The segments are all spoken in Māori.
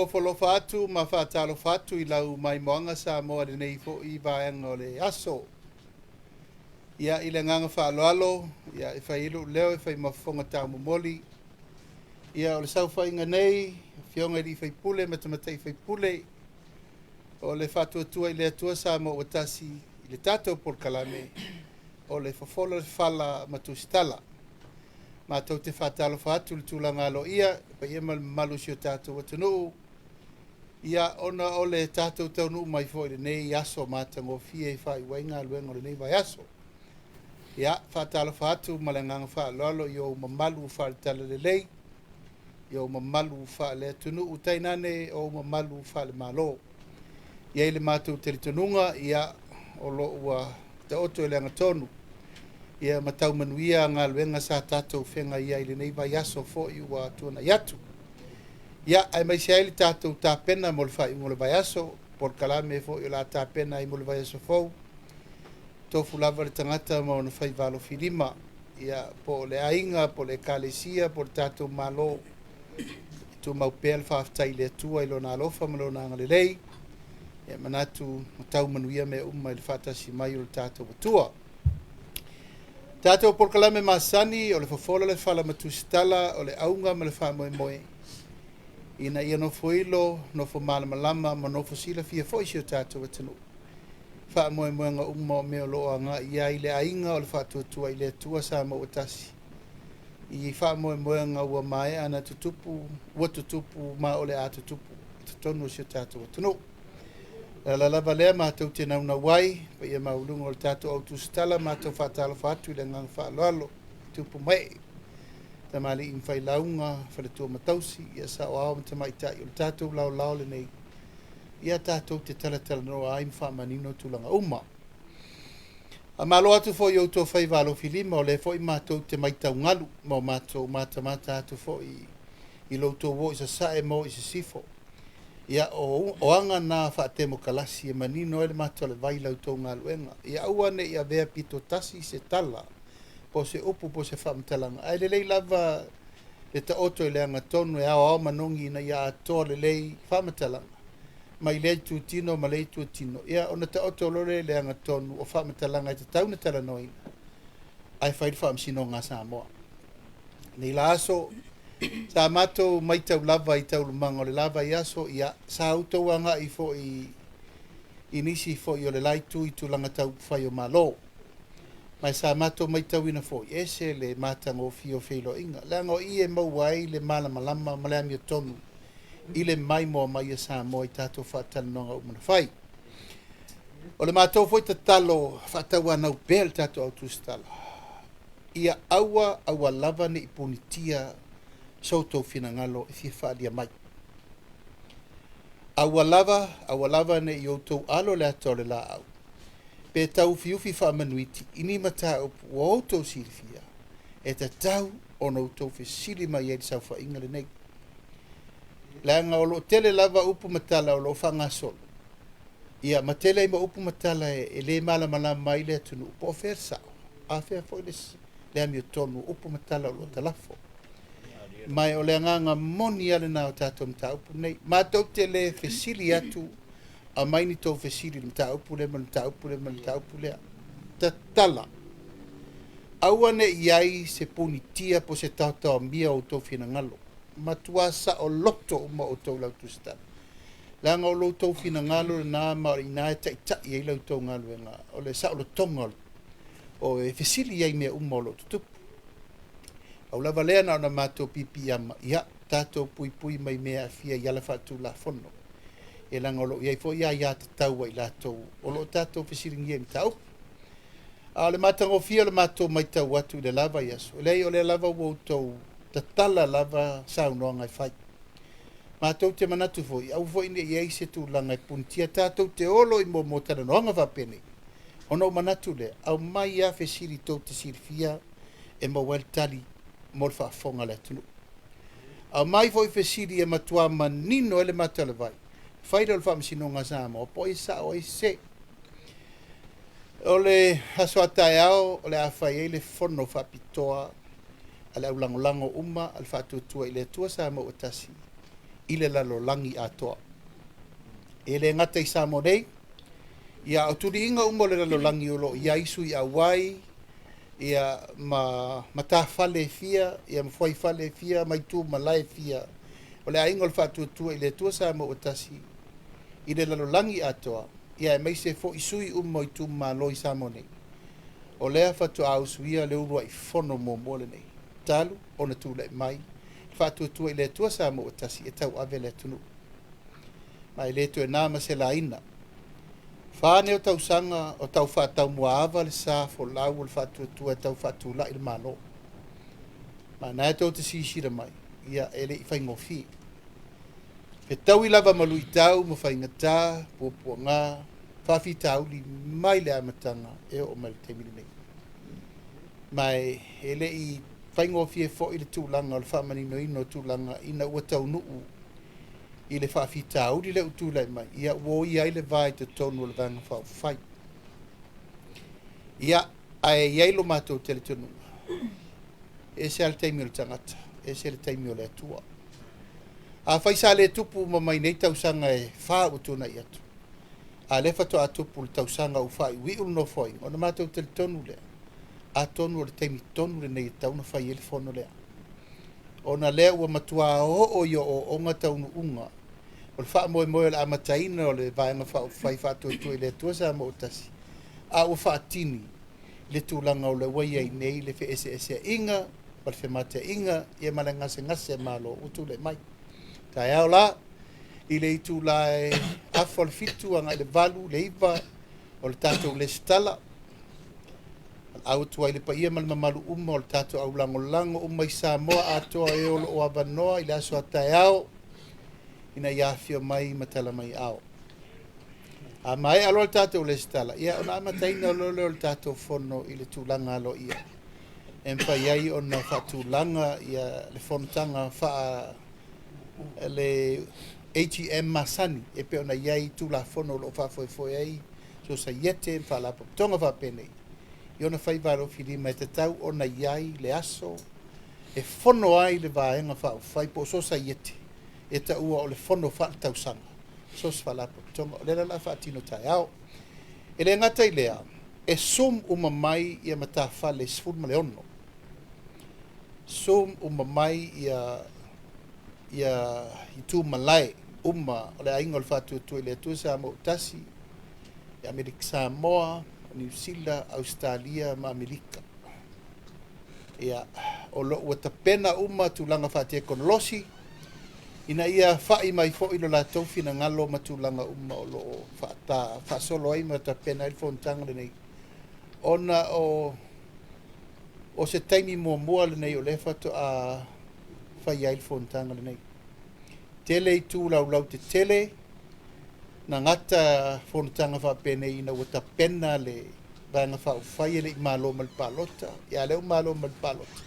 ua folofa atu ma faatalofa atu i lau mai moanga sa moa lenei foʻi vaega o le aso ia i le gaga faaloalo ia e fai ilu leo e fai mafofoga taumomoli ia o le saufaiga nei fioga i lii faipule ma tamatai faipule o le faatuatua i le atua sa mo ua tasi i le tatou polokalame o le fofolo le fala ma tusitala matou te faatalofa atu le tulaga aloia paia ma le mamalu sio tatou atunuu ia ona o le tatou taunuu mai foʻi lenei aso matagofia i faaiuaiga aluega o lenei vaeaso ia faatalofa atu ma le agaga faaloalo i ou mamalu faaletala lelei i ou mamalu faale atunuu tainane ou mamalu faale malo ia i le matou teletonuga ia o loo ua taoto i le agatonu ia ma taumanuia galuega sa tatou fega ia i lenei vaiaso foʻi ua atuanai atu ia ae maisi ai le tatou tapena mo le faaiʻuga o le vaiaso polokalame foʻi o la tapena ai mo le vaiaso fou tofu lava le tagata ma ona fai valofilima ia po o le aiga po le ekalesia po le tatou malo tumau pea le faafetai le atua i lona alofa ma lona agalelei ia manatu taumanuia mea uma i le faatasi mai o le tatou atua tatou polokalame masani o le fofolo le fala matusitala o le auga ma le faamoemoe ina ia nofo ilo nofo malamalama ma nofo silafia foʻi sio tatou atunuu faamoemoega uma o mea o loo agaʻi ia i le aiga o le faatuatua i le atua sa ma ua tasi i faamoemoega ua maeʻa ana tutupu ua tutupu ma o le a tutupu totonu o sio tatou atunuu la lava lea matou te naunau ai paia mauluga o le tatou autusitala matou faatalofa atu i le agaga faaloalo tupu mai tamalii ma failauga faletua matausi ia saʻoao ma tamaitaʻi o le tatou laolao lenei ia tatou te talatalanoa ai ma faamanino tulaga uma a malo atu foʻi outou fai valofilima o le foʻi matou te maitaugalu ma o matou matamata atu foʻi i loutou oi sasaʻe mo i se sifo ia o aga na faatemo kalasi e manino e le matolevai lautou galuega ia ua neʻi avea pito tasi se tala po se upu po se faamatalaga ae lelei lava le taoto i le agatonu e aoao manogi ina ia atoa lelei faamatalaga mai le tutino ma le tuatino ia ona taoto lole le agatonu o faamatalaga e tatauna talanoina ae fai le faamasinoga samoa nei la aso sa matou mai tau lava i taulumaga o le lava i aso ia sa outou agaʻi foʻi i nisi foʻi o le laitu i tulaga taupufai o malo mai sa matou mai tauina foʻi ese le matagofia o feiloaʻiga le agoʻi e maua ai le malamalama ma le amiotonu i le mai moa maia sa moa i tatou faatalanoga uma na fai o le matou foi tatalo faatauanau pea le tatou autusitala ia aua lava neʻi punitia soutou finagalo e fia faalia mai aua lava neʻi outou alo le ato o le laau pe taufiufi faamanuiti ini mataupu ua outou silifia e tatau ona outou fesili mai ai le saufaʻiga lenei le aga o loo tele lava upu matala o loo faagasolo ia ma tele ai ma upu matala e lē malamalama mai le atunuu po o fea le saʻo afea foʻi le amiotonu upu matala o loo talafo mai o le agaga moni ale na o tatou mataupu nei matou te lē fesili atu a mai ni tou fesili le mataupu le ma le mataupu le ma le mataupu lea tatala aua neʻi ai se punitia po se taotaomia outou finagalo matua saʻo loto uma outou lautusitala le aga o loutou finagalo lenā ma o le inā e taʻitaʻi ai lautou galuega o le saʻolotoga o e fesili ai mea uma o loo tutupu au lava lea na ona matou pipi ama ia tatou puipui mai mea afia i ala faatulafono e laga o loo iai foʻi iā tatau ai latou o loo tatou fesiligia i mataupu a o le matagofia o le matou maitau atu i le lava i aso e leai o le lava ua outou tatala lava saunoaga e fai matou te manatu foʻi au foʻi neʻi ai se tulaga e punitia tatou te olo i mo talanoaga faapene ona o manatu lea au mai iā fesili tou te silifia e maua le tali mo le faafofoga le atunuu au mai foʻi fesili e matuā manino e le matalevai fai le o le faamasinoga sa mo po i saʻo ai se o le aso ataeao o le a fai ai le fono faapitoa a le aulagolago uma a le faatuatua i le atua sa mo ua tasi i le lalolangi atoa. E le ngata i Samoa nei, ia o turi inga umo le lalolangi o lo ia isu i awai, ia ma fale fia, ia mawhai fale fia, mai tu malae fia. O le ainga o le whātuatua i le tua Samoa o tasi, i le lalolangi atoa, ia e mai se fo isui umo i tu maloi Samoa nei. O lea whatu au suia le urua i fono mo mole nei. Talu, o na tūle mai. Whātuatua i le tua Samoa o tasi, e tau ave le tunu. Mai le tu e nāma se la ina. Whāne o tau sanga, o tau whātau mua awa le sā, fo lau o le whātuatua, tau whātula i le malo. Ma nā tau te sisira mai, ia ele i whaingofi. Pe tau i lava malu i tau, ma whaingatā, pōpua ngā, whawhi tau li mai le amatanga, e o mai le temini nei. Mai ele i whaingofi e fo i le tūlanga, o le whamanino ino tūlanga, ina ua tau nuu, i le whawhi tau li le utulai mai, ia uo ia i le vai te tonu le vanga whau whai. Ia, ai iailo mātou tele tonu. E se al teimi o le tangata, e se le teimi o le atua. A whaisa le tupu ma mai nei tausanga e wha utuna i atu. A le whato a tupu le tausanga u whai wi uno foi, o na mātou tele tonu le. A tonu o le teimi tonu le nei tauna whai ele fono lea. O na lea ua matua o yo o onga taunu unga. O le wha moe moe le amataina o le vaenga whai whatua tui le tua sa mo utasi. A ua wha atini le tūlanga o le waia i nei le fe ese inga, o le fe mate inga, ia male ngase malo utu le mai. Ta ea o la, i le itu la e afo le fitu anga i le valu, le iwa, o le tatou le stala. Au tua i le paia mal mamalu uma o le tatou au lango uma i Samoa atoa e olo o avanoa i le aso atai ao, ina iafio mai matala mai ao. A mai alo le tatou le stala, ia ona amataina o lole o le tatou fono i le tūlanga alo ia. E mpai ai ona wha tūlanga ia le fonotanga wha le ATM masani, e pe ona iai tūla fono lo wha foi ai, so sa iete wha la tonga wha penei. I ona whai varo whirima e te tau ona iai le aso, e fono ai le vaenga wha whai po so sa iete, e ta ua o le fono wha tausanga. So sa wha tonga, o lera la wha tino tai au. E le ngata i lea, e sum umamai ia matafa le sfurma le ono. Sum umamai ia i tū malai uma o le ainga o le whātua i le atua sa mo utasi, i Amerika Samoa, New Zealand, Australia, ma Amerika. Ia o lo ua tapena uma tūlanga whātia konolosi, ina ia whai mai fo ilo la tauwhina ngalo ma tūlanga uma o lo whaasolo ai ma tapena il fontanga le nei. Ona o se taimi mua le nei o le whato a whai ai il fontanga le nei. Tele i tū lau te tele, na ngata fonotanga whapene ina ua tapena le vanga whai ele i malo mal palota, ia leo malo mal palota.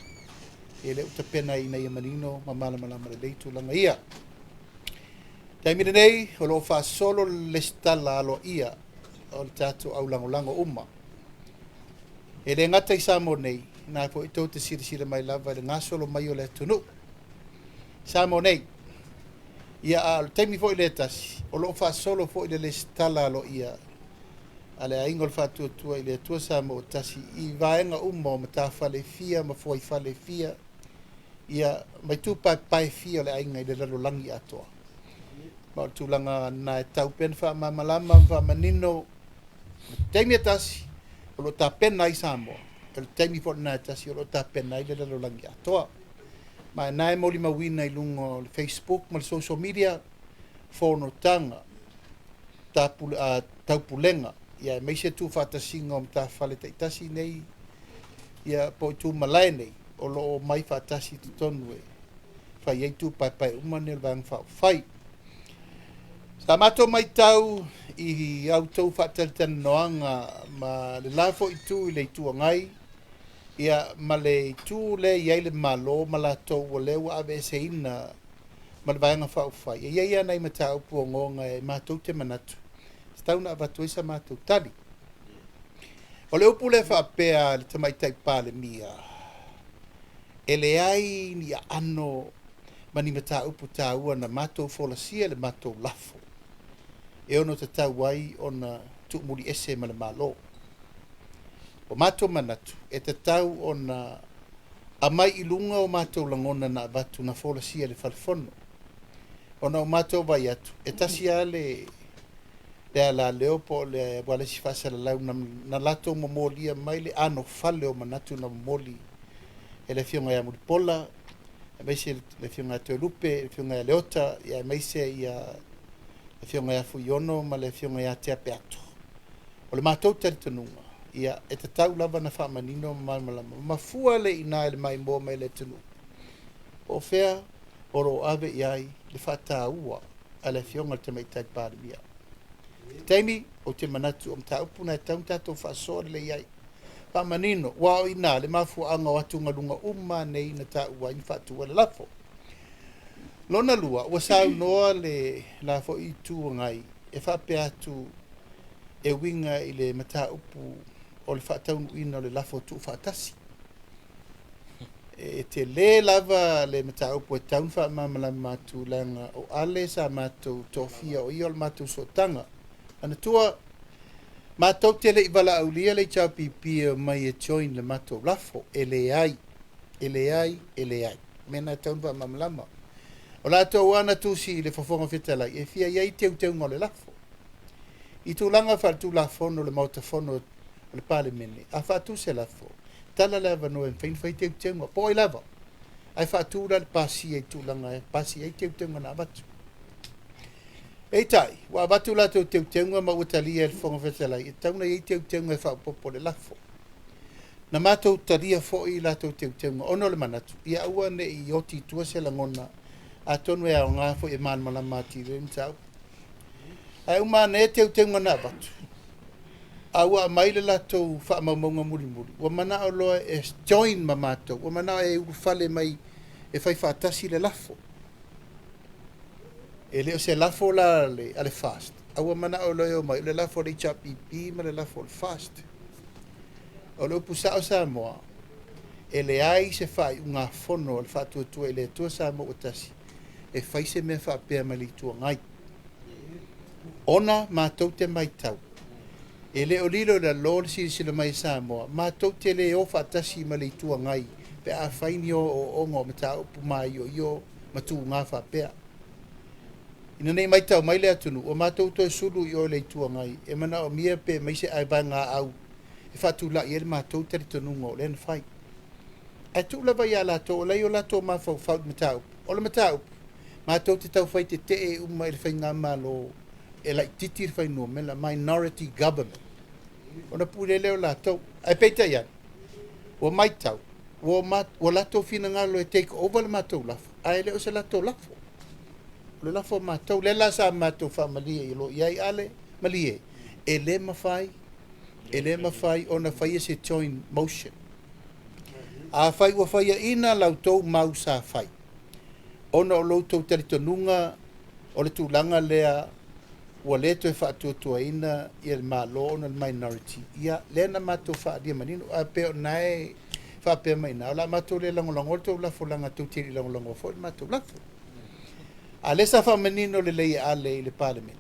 E leo tapena ina ia manino, ma malama le leitu langa ia. Taimina nei, o lo wha solo le stala alo ia, o le tatu au lango uma. E le ngata i Samoa nei, nā po i tau te sira mai lava, le ngā solo mai o le tunu. Samoa nei, ia a taimi fo i le tasi, o lo wha solo fo i le stala alo ia, a le aingo le whātua i le tua Samoa tasi, i vaenga uma o mata whale fia, ma fo i whale fia, ia mai tu pai fia le ainga i le lalolangi atoa. Ma o tūlanga na e tau pen wha mamalama, wha manino, taimi atasi, o lo ta pena i Samoa, o lo taimi fo na atasi, o lo ta pena i le lalolangi atoa. Ma na e moli mawina i lungo le Facebook, ma le social media, whono tanga, tau pulenga, ia mai se tu whatasinga o mta whale taitasi nei, ia po i tu malai nei, o lo mai whatasi tu tonu e, whai ei tu pai umane le vang whai. Sa mato mai tau i au tau whataltan noanga, ma le lafo i tu i le tua ngai, ia ma le tu le iai le malo, ma la tau o leu ave se ina, ma le vanga whai. Ia ia nei matau puongonga e matou te manatu. Stau na avatu isa matou tali. O le upu le whaapea le tamaitai pāle mia, e le ai ni ano mani mata upu tāua na mātou folasia le mātou lafo. E ono te tau ai o na tuumuri ese ma le mālo. O mātou manatu, e te tau o na amai ilunga o mātou langona na abatu na folasia le whalefono. O na o mātou vai atu, e tasia le ala leo po le wale si whasa la lau na lato mamolia mai le ano whale o manatu na mamoli e le fionga ia muripola, e meise le fionga te lupe, le fionga ia leota, ia meise ia le fionga ia fuiono, ma le fionga ia te apeato. O le mātou tari tanunga, ia e te tau lava na whamanino malmalama, mafua le ina le mai mo mai le tanu. O fea, oro ave iai, le whata ua, a le fionga te meitai pārimia. Taimi o te manatu o mta upuna e tauntato whaasoa le iai. Whamanino, wao ina le mafu anga watu ngalunga nei na ta ua in whatu le lafo. Lona lua, ua sau noa le lafo i tu ngai, e whape atu e winga i le mata upu o le whataunu ina o le lafo tu whatasi. E te le lava le mata upu e taun whamamala matu langa o ale sa matu tofia o i o le matu sotanga. Ana tua mātou te le i wala aulia le chau pipi mai e join le mātou lafo, e le ai. Mena taunwa mamlama. O la tau wana tusi le fafonga whetala, e fia iai teu ngō le lafo. I tu langa whatu lafono le mautafono le pale mene, a whatu se lafo. Tala lava no en whain whai teu ngō, po i lava. Ai whatu le pasi e tu langa, pasi e teu ngō na watu. Ei tai, wa watu la tau teu ma utalia le fonga whetala, e tauna i teu e whapopo le lafo. Na mātou taria fo i la tau teu ono le manatu, ia aua ne i oti tua se langona, a tonu e au ngā fo e man malamati re mtau. Ai umana e teu na watu. Aua mai le la tau wha maumaunga muri. Wa mana o loa e join ma mātou, wa mana e ufale mai e whai whaatasi le lafo. E leo se lafo la ale fast. Aua mana o loa mai, le lafo le chapipi ma le lafo le fast. O leo pusa o sa moa, e le ai se whai unga fono le whatuatua e le tua sa moa utasi. E whai se mea whaapea ma li tua ngai. Ona mātou te mai tau. E le o lilo la lor sila mai sa moa, mātou te le o whaatasi ma li tua ngai, pe a whaini o ongo me ta upu mai o io matu ngā whaapea. Ina nei mai tau mai le atunu, o mātou toi sulu i o le tua ngai, e mana o mia pe mai se ai bai ngā au, e whatu la i ele mātou tari tanunga o le na whai. Ai tu lava ia la tō, o lei o la tō mawhau whaut me ta upu, o le me ta upu, mātou te tau whai te e uma i le whai ngā malo, e lai titi le whai no, me la minority government. O na pule leo la tō, ai peita ian, o mai tau, o la tō whina ngalo e take over le mātou lafo, ai leo se la tō lafo. Le lafo mātou, le la sa mātou whamalia i lo, iai ale, malie, e le mawhai o na whai se join motion. A whai ua whai ina lau tō mau sa whai. Ona o loutou taritonunga o le tūlanga lea ua le to e whaatuatua ina i le mālo ona le minority. Ia lea na mātou whaadia manino, a peo nae whaapea maina. O la mātou le langolango, o le tau lafo langa tau tiri langolango, fo le mātou lafo. A le sa whamanino le lei ale i le parliament.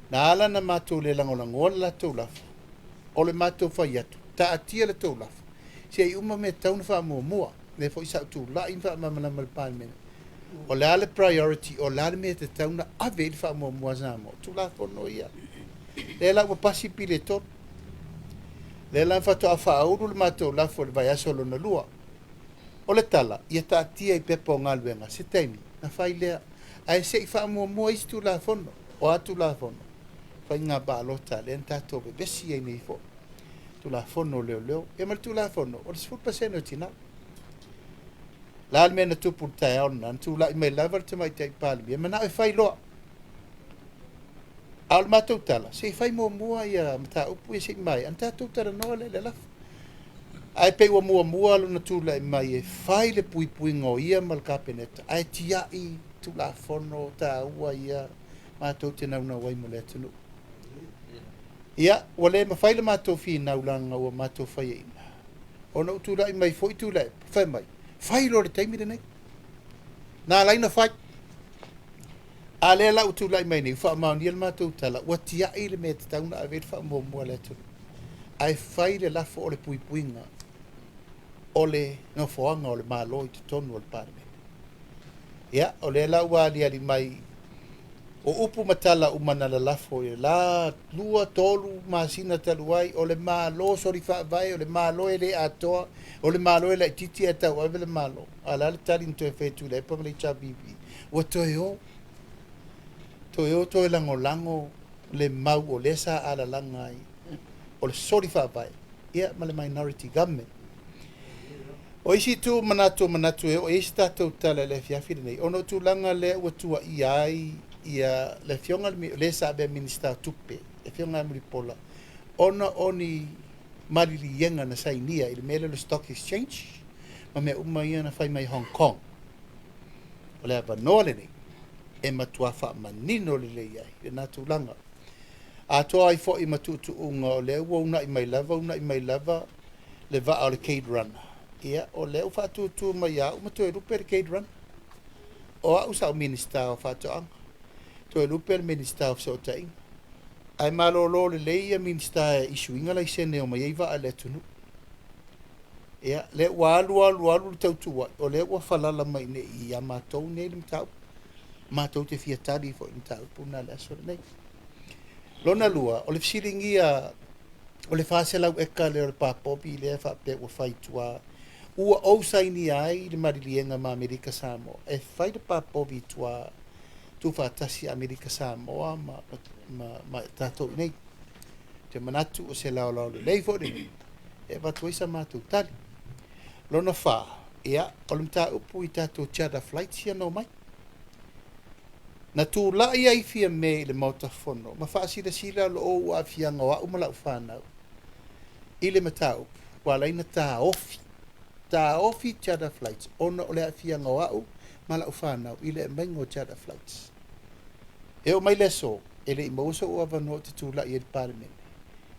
Na ala na mātou le langolango, o le la tau lafo. O le mātou whai atu, ta atia le tau lafo. Si ai uma me tauna wha mua, le fo isa tu la in wha mamalama le parliament. O le ale priority, o le ale me te tauna ave il wha mua zamo. Tu la fono ia. Le la ua pasi pile tot. Le la wha toa wha auru le mātou la fo le vai asolo na lua. O le tala, ia ta atia i pepa o ngā luenga, se taimi, na whai lea. Ai se i wha mua isi tu la fono, o atu la fono. Whai ngā baalota, le entato be besi ei nei fo. Tu la fono leo, e mal tu la fono, o le 10% o tina. La al mena tupu tai ona, tu la mai lavar te mai tai pali, e mana e fai loa. Al mātou tala, se fai mua ia mata upu e se mai, an tātou tara noa le lafu. Ai pe ua mua lo na tu la mai e fai le pui ngo ia mal kapeneta, ai tiai tu la fono ta ua ia mātou te nauna wai mo le atunu. Ia, wale ma whaile mātou whi naulanga ua mātou whai ina. O na utu lai mai fwoi tu lai, whai mai. Whai lo le taimire nei. na laina fai a le la utu lai mai nei fa ma ni ma tu tala wa tia ile me te tauna a ver fa mo mo le tu ai fai le la fo le pui puinga ole no foanga ole malo i te tonu ole parme ya ole la wa ali mai o upu matala umana la lafo e la lua tolu masina taluai ole malo sori fa vai ole malo ele atoa ole malo ele titi ata o le malo ala le tali into e fetu le pa le chabibi o toyo to lango le mau o lesa ala langai ole sori fa vai ia ma le minority government o isi tu manatu e o isi tatou tala le fiafi nei ono tu langa le ua tua iai ia le fionga le sabe minister tupe le fionga mi pola ona oni malili yenga na sainia ile mele le stock exchange ma me uma ia na fai mai Hong Kong ole ava nole ni e matua fa manino le le ia le natu langa a to ai fo i matutu unga le una i mai lava le va al cade run ia o le fa tu mai ya uma to ru per cade run o usa minister fa to to lupe el minister of sotai ai malolo le leia minister isuinga lai sene o mai va ale tunu ia le walu tautua o le wa falala mai ne ia matou ne le tau matou te fiatari fo in tau puna le so nei lona lua o le siringia o le fasela e ka le papopi le fa pe o fai tua ua o saini ai le marilienga ma Amerika Samoa e fai de papopi tua tu fatasi Amerika Samoa ma tato nei te manatu o se lao le lei fo de e va tuisa matu tali lona fa ia o le mta upu i tato charter flights ia no mai na tu la ia i fia me le motafono ma fa si sila lo o a fia ngoa o mala ufana ile mata upu wala ina ta ofi charter flights ona o le a fia ngoa o mala ufana ile mengo charter flights e o mai leso ele imoso o avano te tula i el parlement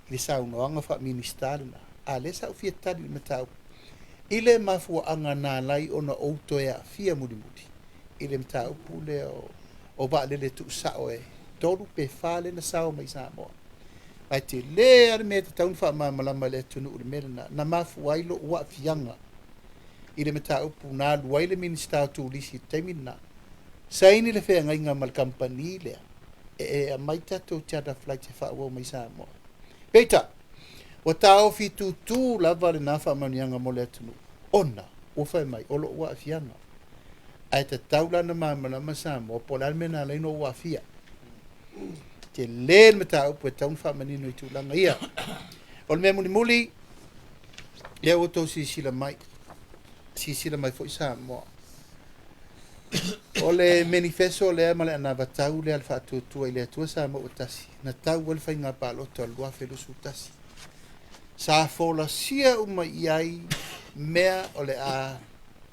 ile sa no anga fa ministerna a le sa fia tali mata ile mafu anga na lai ona o to ya fia mudi ile mta upule o ba le tu sa o e tolu pe fale na sa o mai sa mo ai te le ar me te taun fa ma malama le tunu le melna na mafu ai lo wa fianga ile mta upu na luai minister tu lisi temina saini le fe nga mal company le e mai tato charter flight fa o mai sa mo peita o tao fi tu la vale na fa manianga mo le tunu ona o fa mai o lo wa fianga ai te taula na mamala masamo po la mena le no wa fia te le meta o po taun fa manino i tu langa ia o me muli le o to si sila mai fo sa mo o le manifesto le mala na batau le alfa tu ile tu sa mo utasi na tau wel fa nga pa lo to lo fe lo sutasi sa fo la sia uma iai mea o le a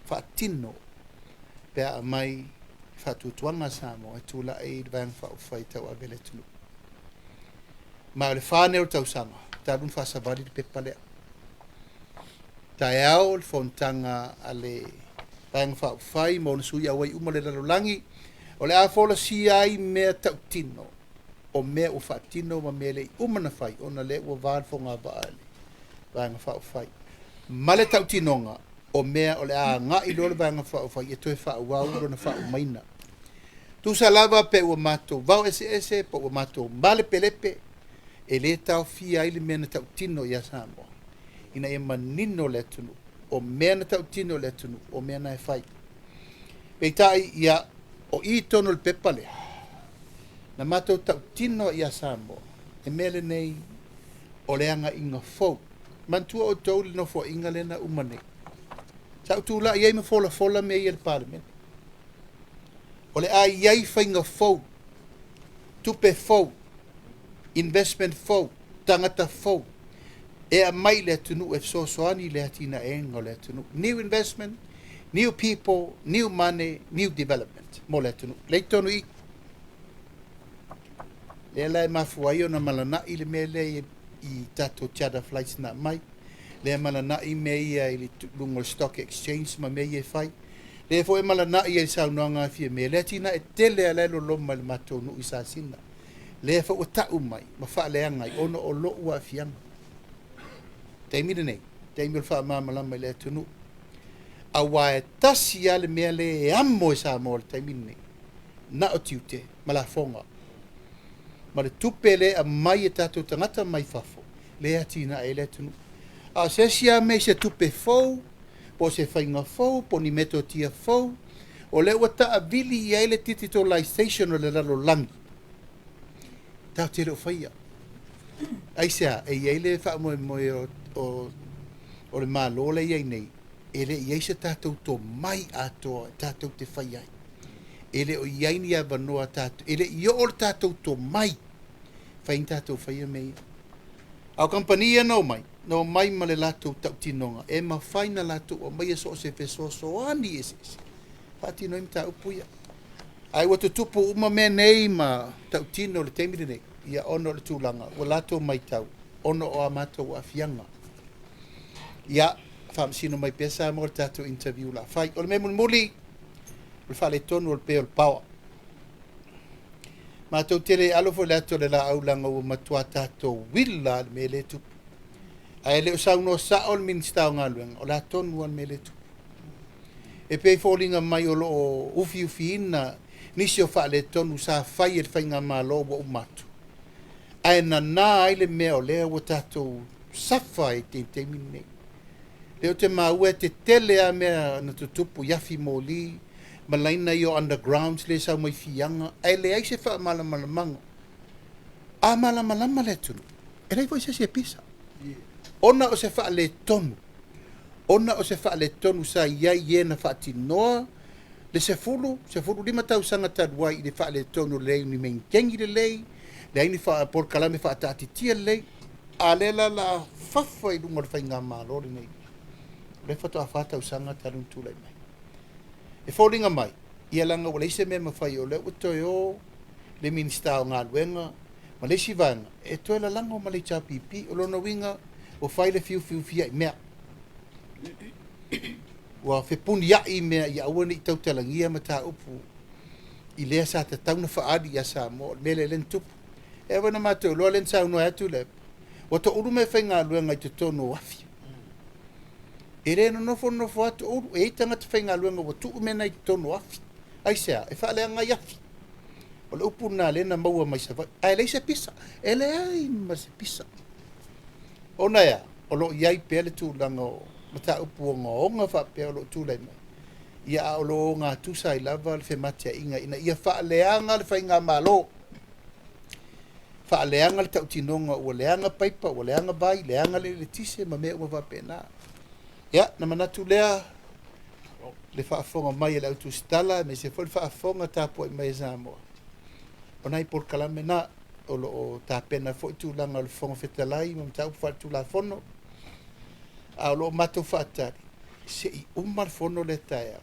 fatino pe a mai fatutuanga samo e tula e vang fa fai tau a vele tulu ma le fane o tau sama ta dun fa sabari de pepale ta yao le fontanga ale vang fa fai mo su ya wai umale la langi o le a fola si ai me tau tino o me o fatino ma mele umana fai ona le o van fonga ba ale vang fa fai male tau tinonga o mea o le a nga i lole vanga fa e toe fa wa u na fa maina tu salava pe o mato va ese po o mato male pelepe e le tau fia ile mena tau tino ya samo ina e manino le tunu o mena tau tino le tunu o mena e fai pe tai ia o i tono le pepale na mato tau tino ya samo e mele nei o le anga inga fo mantua o tau no fo inga lena umane sa tu la ye me fola me el parlement ole a ye fainga fo tupe fo investment fo tangata fo e a mai le tunu e so ani le tina e ngole tunu new investment new people new money new development mo le tunu le tonu i le la mafuayo na malana ile mele i tato charter flights na mai le malana i me ia i lungo stock exchange ma me ia fai le fo e malana ia saunoaga fia me le tina e tele a le loloma le matou nuu i sasina le fa o ta'u mai ma faaleaga i ona o lo'u a'afiaga taimi lenei taimi o le fa'amamalama i le atunuu auā e tasi a le mea le e amo e sa mo le taimi lenei na o tiute ma lafoga ma le tupe le a mai e tatou tagata mai fafo le atina e le atunuu a se sia me se tupe fou po se whainga fou, po ni meto tia fou, o le ua taʻavili i ai le digitalization o le lalolangi. Tau te reo whaia. Ai sea, e iai le whaamoe o le mālo le iai nei, e le iai se tātou tō mai atoa, tātou te whaiai. E le o iai ni a wanoa tātou, e le i o le tātou tō mai, whain tātou whaia mei. Au kampania no mai ma le latou tautinonga e mawhaina latou o mai so se fesoasoani ese faatino i mataupu ia ai ua tutupu uma mea nei ma tautino le taimi lenei ia ono le tulaga ua latou mai tau ono o a matou afiaga ia faamasino mai pea sa mo le tatou interview la fai o le mea mulimuli o le faaletonu o le pea o le paoa matou tele alo foi le ato le laaulaga ua matua tatou uila le mea le tupu ai le sauno sa o le minista o galuega o le atonu ana me le tupu e pei foliga mai o loo ufiufiina nisi o faaletonu sa fai e le faiga malo ua umatu ae nanā ai le mea o lea ua tatou safa e teiteimi lenei le o te maua e te tele a mea na tutupu iafi moli ma laina i o underground le sau mai fiaga ae leai se faamalamalamaga a malamalama le atunu e lai foi se pisa ona o se faaletonu ona o se faaletonu sa iai ia na faatinoa le sefulu lima tausaga talu ai i le faaletonu lelei ni mainkegi lelei leai ni polokalame faataatitia lelei a le la fafa i luga o le faiga malo lenei le fatoafa tausaga talunutulai mai e foliga mai ia laga ua leise mea mafai o le ua toe o le minista o galuega ma le sivaga e toe lalaga o ma le tapipi o lona uiga o fai le fiufiufia i mea ua fepuni aʻi mea ia aua nei tautalagia ma taupu i lea sa tatauna faali ia sa mo le mea le lena tupu e aua na matou loa lena saunoa atu le ua toʻulu me faigaluega i totonu o afi e lē nonofo atu oulu e ai tagata faigaluega ua tuu mena i totonu o afi ai sea e faaleaga i afi o le upu na lena maua mai savai ae lei se pisa e leai ma se pisa ona ia o loo iai pea le tulaga o mataupu ogaoga faapea o loo tulai mai ia a o loo gatusa ai lava le fematiaʻiga ina ia faaleaga le faiga malo faaleaga le taʻutinoga ua leaga paipa ua leaga vai leaga le tise ma mea ua faapena ia na manatu lea le faafoga mai e le autusitala me se foi le faafoga tapu ai mai e samoa ona i polokalame na o loo tapena foʻi tulaga o le fofoga fetalai ma mataupu faaletulafono a o loo matou faatali seʻi uma le fono le taeao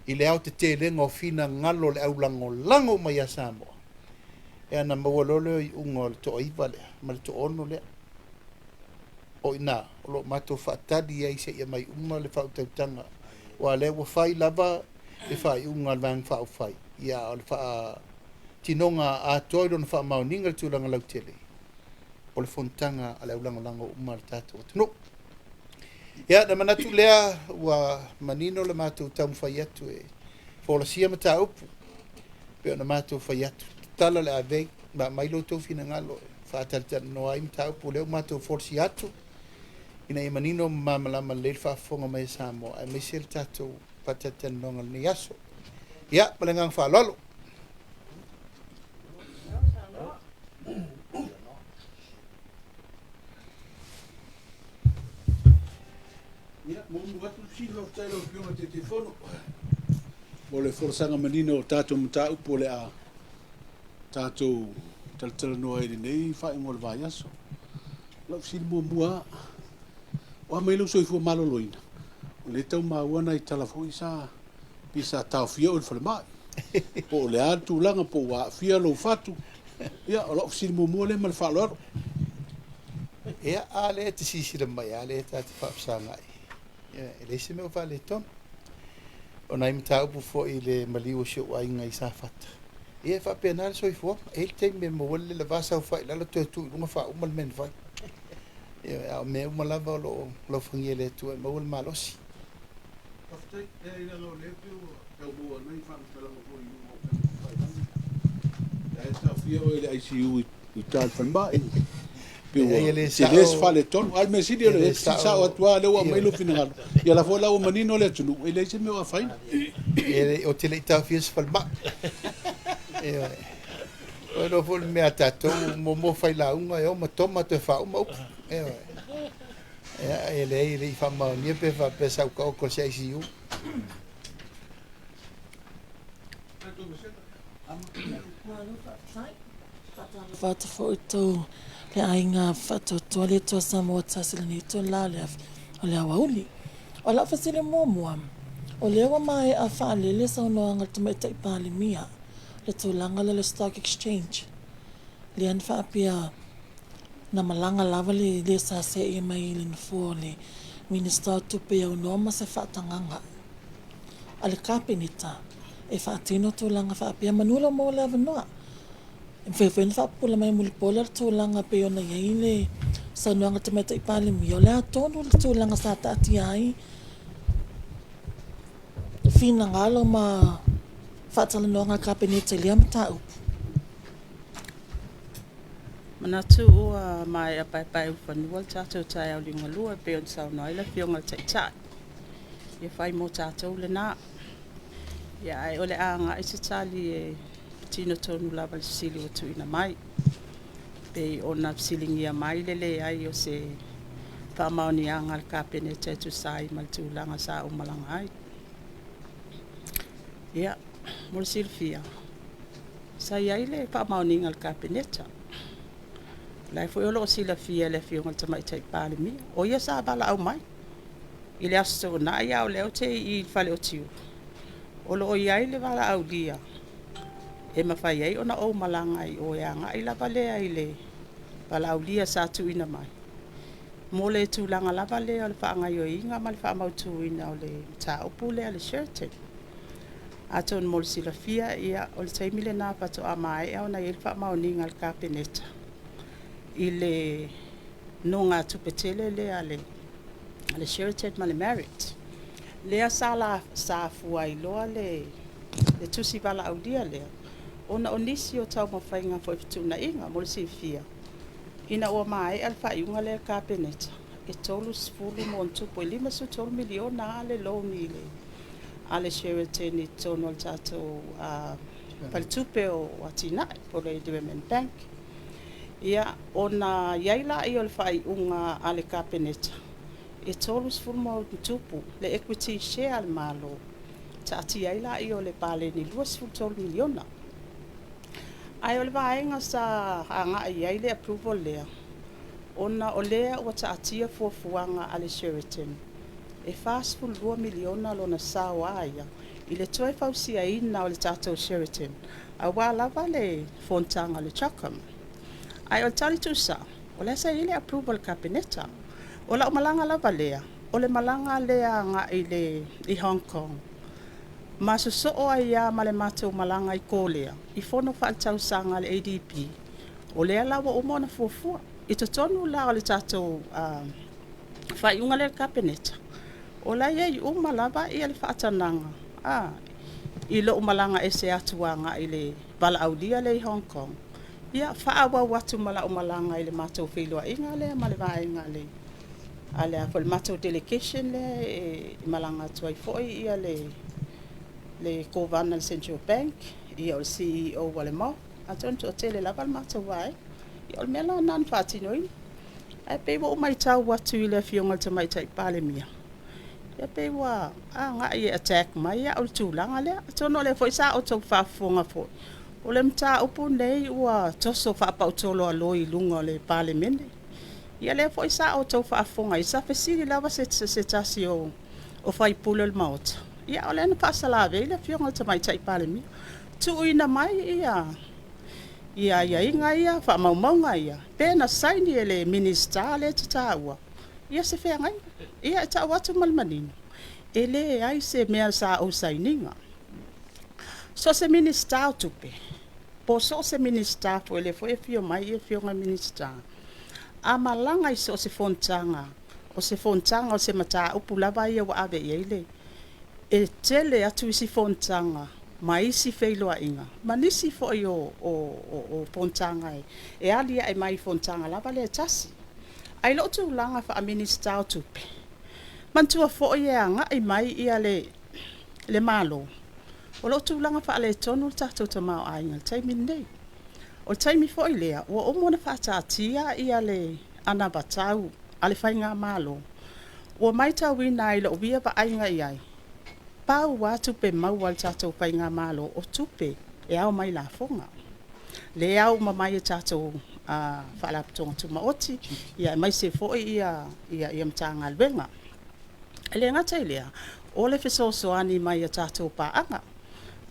i le ao te telega ofina galo le aulagolago mai a samoa e ana maua lole o i uga o le toʻaiva lea ma le toono lea o ina o loo matou faatali ai seʻia mai uma le faautautaga ua lea ua fai lava le faaiʻuga le vaga faaufai ia o le tinoga atoa i lona faamaoniga le tulaga lautele o le fonotaga a le aulagolago uma le tatou atunuu ia na manatu lea ua manino le matou taumafai atu e folasia ma taupu pe ona matou fai atu tala le avei maamai loutou finagalo e faatalitalanoa ai ma taupu lea matou folasia atu ina ia manino mamalama lelei le faafofoga mai e samoa ae maise le tatou faatalitalanoga lenei aso ia ma le gaga faaloalo o le folasaga manina o tatou mataupu o le a tatou talitalanoa ai lenei faaiga o le vaiaso lau sili muamua o amai lau soifua maloloina o le taumauana i tala foʻi sa pisa taofia o le falemaʻi po o le a le tulaga po ua aafia lou fatu ia o loo fesili muamua le ma le faaloalo ia a le te sisila mai a le tatu faapasaga ai e leise mea ua faaletonu o nai mta upu fo I le maliu sio ai ngai sa fata ia fa pena so I fo e te me mo le la vasa fa la lo tu lunga fa o mal men fa ia me mo la lo fungi le tu mo mal malosi after e la lo le tu mo nai fa la mo ko I ta fia o le ICU I tal fan ba se les fale ton al me sidi le sa o tua le o mai lo final ia la fola o manino le tunu e le se me o fai e o te le ta fia fal ba e o lo fol me atato mo fai la unga e o ma toma te fa o e le fa ma ni pe fa pe sa ko se ICU Fata fo to le ainga fato to le to Samoa tasili to la le o le awauli o la fasile mo o le wa mai a fa le sa no anga te mai tai pali mia le to langa le stock exchange le an fa pia na malanga lava le sa se e mai le fo le minister to pe o no ma se fa tanganga ale kapinita e fa tino to langa fa pia manula mo la vanoa Fe fa pula mai mul polar tu langa pe ona yele sa no nga temeta ipale mi ola tonu tu langa sa ta ti ai fina ngalo ma fa tala no nga kapinete liam ta up mana tu mai a pai fa ni wal ta tu ta au linga lua pe on sa no ila fionga ta ye fai mo ta tu le na ya ai ole anga isi tali tino tonu lava le sili o tu ina mai pe ona silingi a mai lele ai o se fa mauni anga le kapene te tu sai mal tu langa sa o malanga ai ya mol silfia sai ai le fa mauni ngal kapene ta lai foi o lo sila fia le fio ngal tamai tai pale mi o ia sa bala au mai ile aso na ia o le o te I fale o tiu o lo ia ile bala au dia e mawhai ai ona o malanga I o ia nga I lava lea I le palaulia sa tu ina mai. Mo le tu langa lava lea o le whaanga i o inga ma le wha mau tu ina o le ta upu lea le Sheraton. Ato on mo le sila fia ia o le taimile nā pato a mai e ona i le wha mau ninga le kapeneta. I le no ngā tupetele lea le Sheraton ma le Marriott. Lea sa fua I loa le tusi wala au dia lea. Ona o nisi o tau mawhainga fo na inga mo le sifia. Ina ua mai alfa iunga le kapeneta. E tolu sfulu mo ntupo 5 miliona ale loani le. Ale Sheraton I tono al tato paltupe o watina po le Development Bank. Ia ona yaila I alfa iunga ale kapeneta. E tolu sfulu mo ntupo le equity share al malo. Taati yaila I o le pale ni 2 miliona. Ai o le vaenga sa anga I le approval lea. Ona o lea ua taatia fuafuanga ale Sheraton. E fast full 2 miliona lona sawa aia. I le toi fausia ina o le tatou Sheraton. A lava le fontanga le Chakam. Ai o tali tusa. O le sa ile approval kabineta. O la malanga lava lea. O le malanga lea nga I Hong Kong. Maso so o ia male mato malanga I kolea. I fono fa tau sanga le ADP. O lea lawa o mona fuafua. I to tonu la o le tato fa iunga le kabineta. O la ia I umalava I le whaatananga. I lo umalanga ese atuanga I le bala aulia le Hong Kong. Ia whaawa watu mala umalanga I le mato whiloa inga le male vaenga le. Ale a fol mato delegation le malanga tuai foi ia le Governor Central Bank, I o CEO wale mo, aton to tele laval mato wai. I o mela nan fatinoi. Ai pe wo mai tau watu I le fionga te mai tai pale mia. Ia pe wa nga I attack mai ia o tulanga le. Aton le foi sa o to fafonga foi. O le mta upu nei ua toso fa pa tolo aloi lunga le pale mende. Ia le foi sa o to fafonga I sa fesili lava se tasi o fai pula le maota. Ia o le na pasala vele fionga te mai tai pale mi. Tu ina mai ia inga ia fa maunga ia. Pena saini ele minister le tataua. Ia se fea ngai. Ia ta watu malmanino. ele ai se mea sa o saininga. So se minister o tupe. Po so se minister po ele fo e fio mai e fio nga minister. A malanga i so se fontanga. O se fontanga o se mata upu lava ia wa ave ele. E tele atu isi fontanga. Ma isi feiloa inga. Ma nisi fo i o fontanga e. E alia e mai fontanga lava le tasi. Ai lo tu langa fa a minister o tupe. Mantua fo i anga i mai ia le malo. O lo tu langa fa le tonu tatou ta mau ainga. Taimi nei. O taimi fo i lea. Ua o mona fa tatia ia le ana batau. Ale fai ngā malo. Ua mai tau wina i lo via pa ainga i ai. Pau wa tupe mau al tatou fai ngā malo. O tupe e au mai la fonga. Le au mamai e tatou fa la ptonga tu maoti. Ia mai se fo i ia mtanga alwenga. Ele ngata i lea. O le fesosoani mai e tatou pa anga.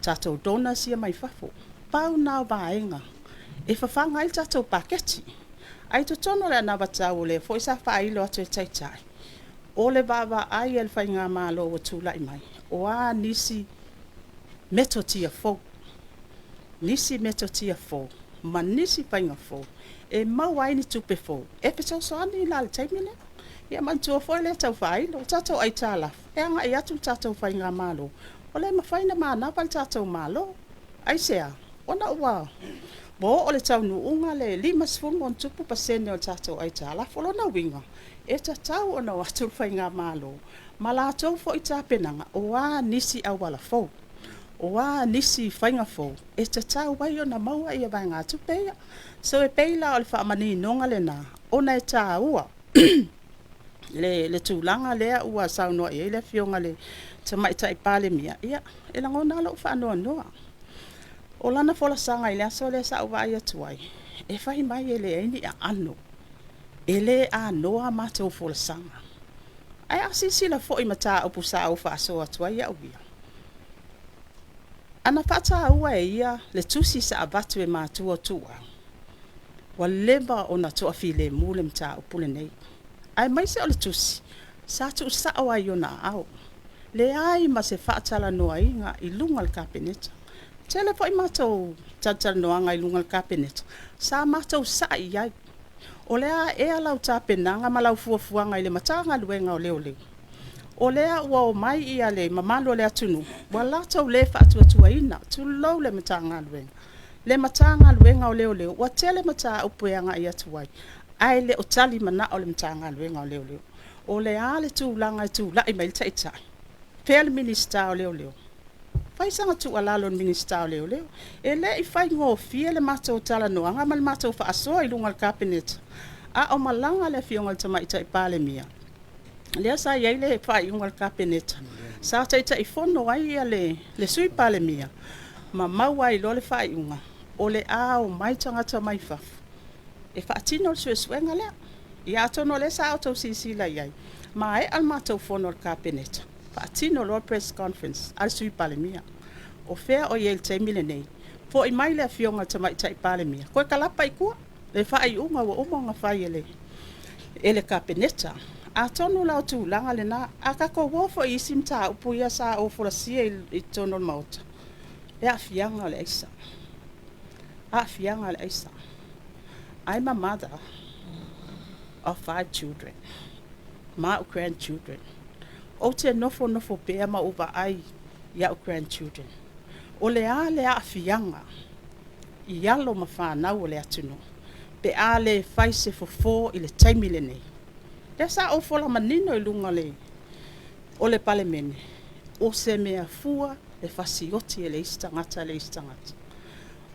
Tatou dona sia mai fafo. Pau nao baenga. E fafanga il tatou paketi. Ai to tono le na batau le foi sa fa ilo atu taitai. O le baba ai el fai ngā malo o tula i mai. O a nisi metotia fo. Nisi metotia fo. Ma nisi fai ngā fo. E mau ai ni tupe fo. E fesosoani la le taimine. Ia mantua fo le tau fa ilo. Tatou ai tala. E anga i atu tatou fai ngā malo. O le mawhaina mana pal tatou malo. Ai sea, ona ua. Bo o le tau nuunga le 5% o tatou ai tala. Folo na winga. E tatau ona watu fai ngā malo. Ma la tau fo i tāpenanga. O a nisi au wala fo. O a nisi fai ngā fo. E tatau wai ona maua ia vai ngā tupeia. So e peila o le whaamani nonga le na. Ona e tā ua. le tūlanga lea ua saunoa i le fionga le tamai tai pale mia. Ia, e langona lau whaanoa noa. O lana fola sanga i lea so le sa uwa ia tuai. E whahi mai e le eini a ano. E le a noa mātou fola sanga. Ai asi sila fo i mata upu sa au whaasoa tuai ia uia. Ana pata ua e ia le tusi sa abatu e mātua tua. Wa leba o na toa fi le mule mta upule nei. Ai mai se o le tusi. Sa tu sa awa i ona au. Le ai ma se whaatala noa inga i lunga le kapeneta. Tele po i mātou tatala noa nga i lunga le kapeneta. Sa mātou sa i ai. O lea e alau tāpenanga ma lau fuafuanga i le matanga luenga o leo leo. O lea ua o mai i ale mamalo lea tunu. Wa latau le whaatuatua ina. Tu lau le matanga luenga. Le matanga luenga o leo leo. Wa tele mata upueanga i atuai. Ai le o tali mana o le matanga luenga o leo leo. O lea le tūlanga i tūla i mailta i tai. Pea le minista o leo leo. Fai sanga tu alalo le minista o leo leo. E le i fai ngō fia le matou tala noanga ma le matou whaasoa i lunga le kapeneta. A o malanga le fionga le tamaita i pale mia. Lea sa iei le fai unga le kapeneta. Sa taita i fono ai ia le sui pale mia. Ma maua i lo le fai unga. O le a o mai tangata mai fafu. E whaatino le sue suenga lea. I atono le sa auto sisila iei. Ma e al matou fono le kapeneta. Whaatino lo press conference. Al sui pale mia. O fea o iei le teimile nei. Po i mai le fionga le tamaita i pale mia. Koe kalapa i kua. Le fai unga wa umonga fai ele kapeneta. A tonu lau tu langa le na. A kako wofo i simta upu ia sa o furasia i tono le mauta. E a fianga le eisa. A fianga le eisa. I'm a mother of 5 children. My grandchildren. O te nofo pea ma uba ai ia grandchildren. O le a fianga. I alo ma whanau o le atunu. Pe a le faise fo i le taimile nei. Le sa o fola manino i lunga le o le palemene. O se mea fua le fasioti e le istangata.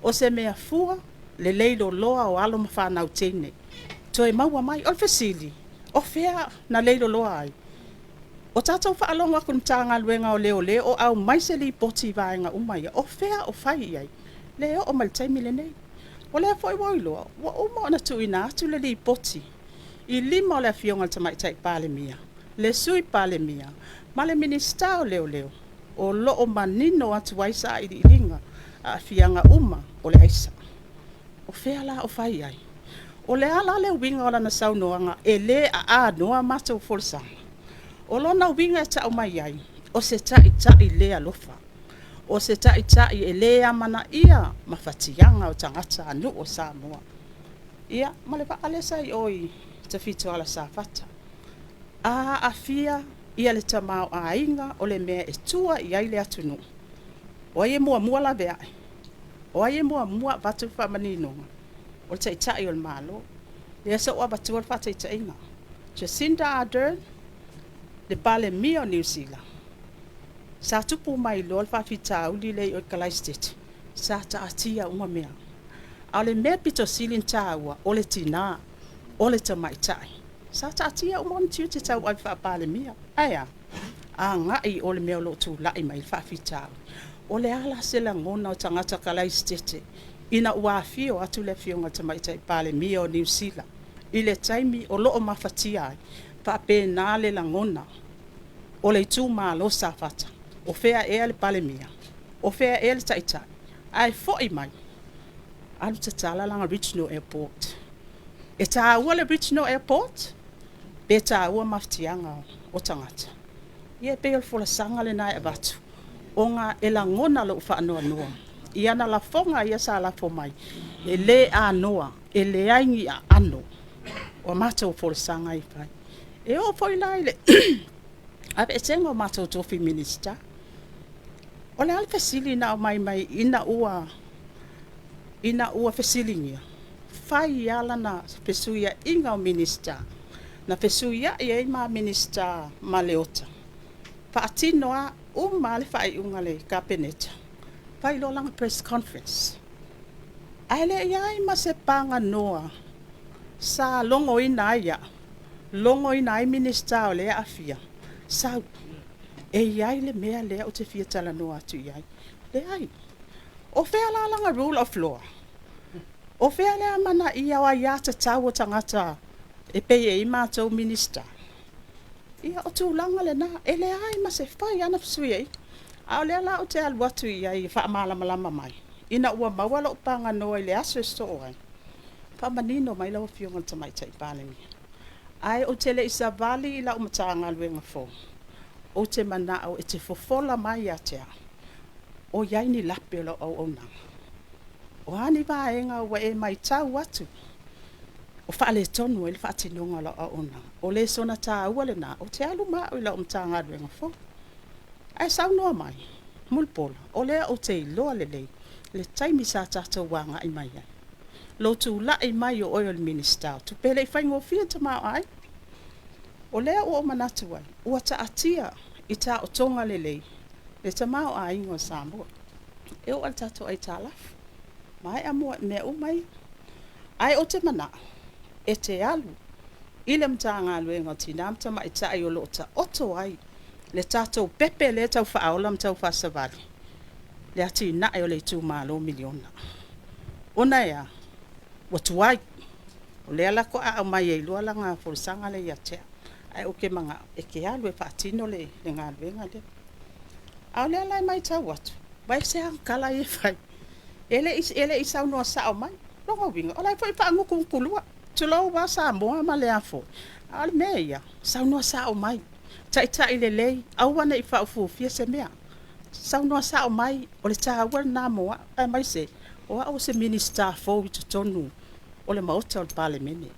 O se mea fua le leilo loa o alo ma whanau tene. To e maua mai o le fasili. O fea na leilo loa ai. O tātou whaalonga kun tānga luenga o leo le o au maiseli poti vaenga umai. O fea o whai ai. Leo o mal taimile nei. O lea fwoi wailoa, wa uma ona tu ina atu le li poti. I lima o lea fionga tamaitai pale mia. Le sui pale mia. Ma le minista o leo leo. O lo o manino atu waisa i ringa. A fianga uma o le aisa. O fea la o fai ai. O le ala le winga o lana saunoanga. E le a noa mata o folsanga. O lo na winga e ta o mai ai. o se taʻitaʻi lea lofa o se taʻitaʻi e lē amana ia ma fatiaga o tagata anu o Samoa ia ma le faalesa i oi tafitoala safata a afia ia le tamao aiga o le mea e tua i ai le atunuu o ai e muamua lave aʻe o ai e muamua vatu faamaninoga o le taʻitaʻi o le malo ia sa ua vatua le faataʻitaʻiga Jacinda Ardern le palemia o New Zealand sa tupu mai loa le faafitauli lei o Christchurch sa taatia uma mea a le mea pitosili tāua o le tinā o le tamaitaʻi sa taatia uma ona tiu te tau ai faapalemia aia agaʻi o le mea o loo tulaʻi mai le faafitauli o le ala selagona o tagata Christchurch ina ua afio atu le afioga tamaitaʻi palemia o New Zealand i le taimi o loo mafatia ai faapena le lagona o le itumālo safata o fea ea le palemia o fea ea le taʻitaʻi ae foʻi mai alu tatalalaga Regional Airport e tāua le Regional Airport pe tāua mafatiaga o tagata ia e pei o le folasaga lenā e avatu oga e lagona loo faanoanoa ia na lafoga ia sa lafo mai e lē anoa e leaigi a ano o matou folasaga ai fai e o foi lai le apeʻetega o matou tofi minista o le ale fesili na o mai ina ua fesiligia fai ala na fesuia inga o minista na fesuia ia ma minista Maleota faatino a uma le faaiʻuga le kapeneta fai lo langa press conference ale ia ma se paganoa sa longoina ai minista o le afia sau e iai le mea lea o te fia talanoa atu iai le ai o fea la langa rule of law o fea lea mana ia wa ia tatau o tagata e pei e i mātou minista ia o tūlanga le na e le ai ma se fai ana fesui ai a o lea la o te alu atu iai faamalamalama mai ina ua maua lo paganoa i le aso e so ai faamanino mai lau fionga tamaitaʻi palemia ai o te le isa vali i lau matagaluega fo o te manao e te fofola mai a te o iai ni lape o lau auaunaga o ani vaega ua e mai tau atu o faaletonu ai le faatinoga o lau auaunaga o lē sona tāua lenā o te alu maʻo i lau matagaluega fo ae saunoa mai mulipola o lea o te iloa lelei le taimi sa tatou agaʻi mai ai lou tulaʻi mai o oil minister tupele i faigofia tamao ai o lea ua o manatu ai ua taatia i taʻotoga lelei le tamao aiga o Samoa e o le tatou ai talafu ma e amua mea umai ai o te manaʻo e te alu i le matagaluega o tinā matamaʻitaʻi o loo taoto ai le tatou pepe le tau faaola ma tau faasavali le atinaʻi o le itumālo miliona ona ea ua tuai o lea lako aʻo mai ai lua laga folisaga le ia tea ai o ke magaʻo e ke alu e faatino le galuega lea a o lea lai mai tau atu mai se agakala ia fai e leʻi saunoa saʻo mai logauiga o lai foʻi faagukulua tulou wa Samoa ma lea foʻi a o le mea ia saunoa saʻo mai taʻitaʻi lelei aua neʻi faaufuafia se mea saunoa saʻo mai o le tāua lenā moa ae mai se o aʻo se minista fou i totonu o le maota o le palemene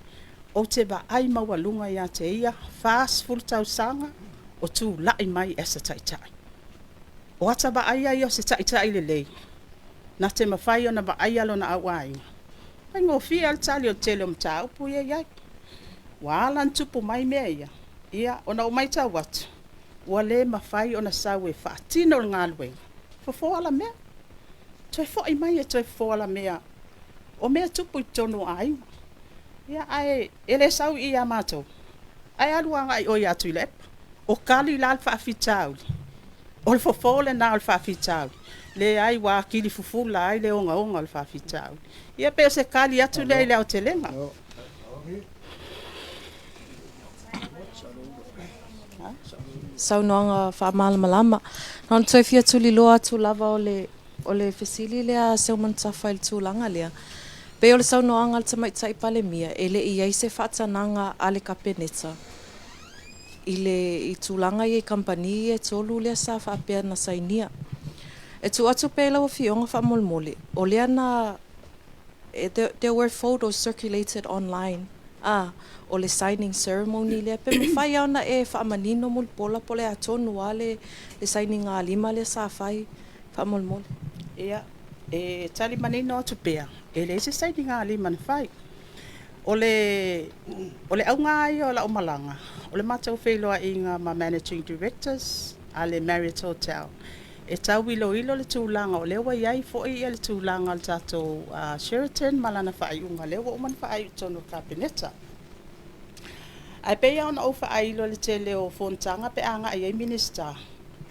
o te vaai maualuga iā te ia fasfulu tausaga o tulaʻi mai esa taʻitaʻi o ata vaaia ia o se taʻitaʻi lelei na te mafai ona vaaia lona auaiga faigofia le tali o tele o mataupu ia iai ua ala na tupu mai mea ia ona o mai tau atu ua lē mafai ona sau e faatino o le galuega fofoala mea toe foʻi mai e toe fofoala mea o mea tupu i tonu aiga ia ae e lē sau i ia matou ae alu agaʻi oi atu i le epa o kali la le faafitauli o le fofo lenā o le faafitauli leai ua akili fufula ai le ogaoga o le faafitauli ia pe o se kali atu lea i le aotelega saunoaga faamalamalama na ona toe fia tuliloa atu lava o le fesili lea seumanatafa i le tulaga lea pe o le saunoaga le tamaitaʻi palemia e leʻi ai se faatanaga a le kapeneta i tūlanga i company e tolu lea sa whaapea na sainia. E tu atu pēla o fionga whamolmole. O lea na, there were photos circulated online. O le signing ceremony lea pe mawhai au na e whaamanino mulpola po le atonu a le signing a lima le sa whai whamolmole. Ia, e tali manino atu pea. E le se signing a lima na whai. O le au ngai o la umalanga. O le matau wheloa inga ma managing directors a le Marriott Hotel. E tau ilo le tūlanga o lewa iai fo i le tūlanga al tato Sheraton malana whai unga lewa uman whai tono kabineta. Ai pea ona o whai ilo le tele o Fontanga pe anga iai minister.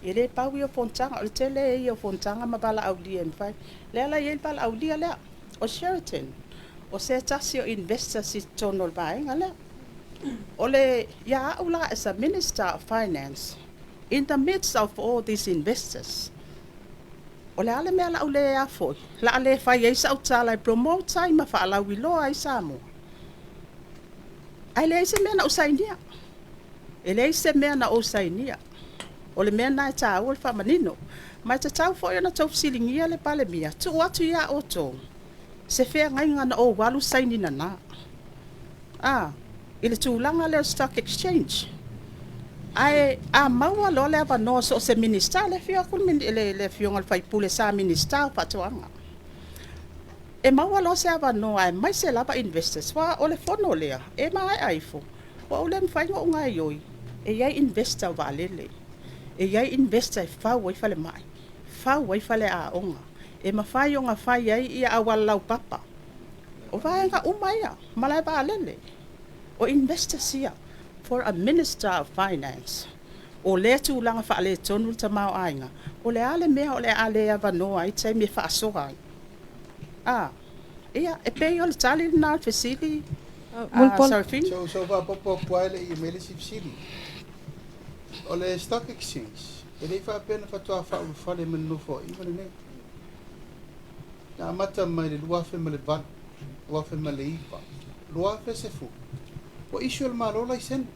E le pau i o Fontanga o le tele i o Fontanga ma bala au lia mwhai. Lea la iei bala au lia lea o Sheraton. O se tasi o investor si tono baenga lea. O le ia ula as a minister of finance. In the midst of all these investors, o le ale mea la ule e afoi, la ale fai eisa au tala e promote ai ma fa ala wiloa ai Samoa. Ai le eise mea na usainia. E le eise mea na usainia. O le mea na e ta au le fa manino. Ma te tau fo na tau silingia le pale mia. Tu atu ia o tō. Se fea ngai ngana o walu sainina na. Ile tūlanga le stock exchange. Ai maua lo le ava no so se minister le fio kul min le fio ngal fai pule sa minister patuanga. E maua lo se ava no ai mai se lava investors wa o le fono lea. E mai ai fo. Wa o le mfai ngo ngai yoi. E yai investor valele. E yai investor e fa wai fale mai. Fa wai fale a onga. E mafai onga fai yai ia awal lau papa. O vai nga umaya malai valele. O investor sia. For a minister of finance, o le tūlanga wha le tonu ta mau ainga, o le ale mea o le ale ava noa i te me wha asoha. Ia, e pei o le tali na fesili, Sarafini? So popo puaile i Melisip City. O le stock exchange, e lei wha pena whatua wha ufale manufo, i wane nei. Nā mata mai le luafe ma le van, luafe ma le iwa, luafe se fu. What issue al malo license?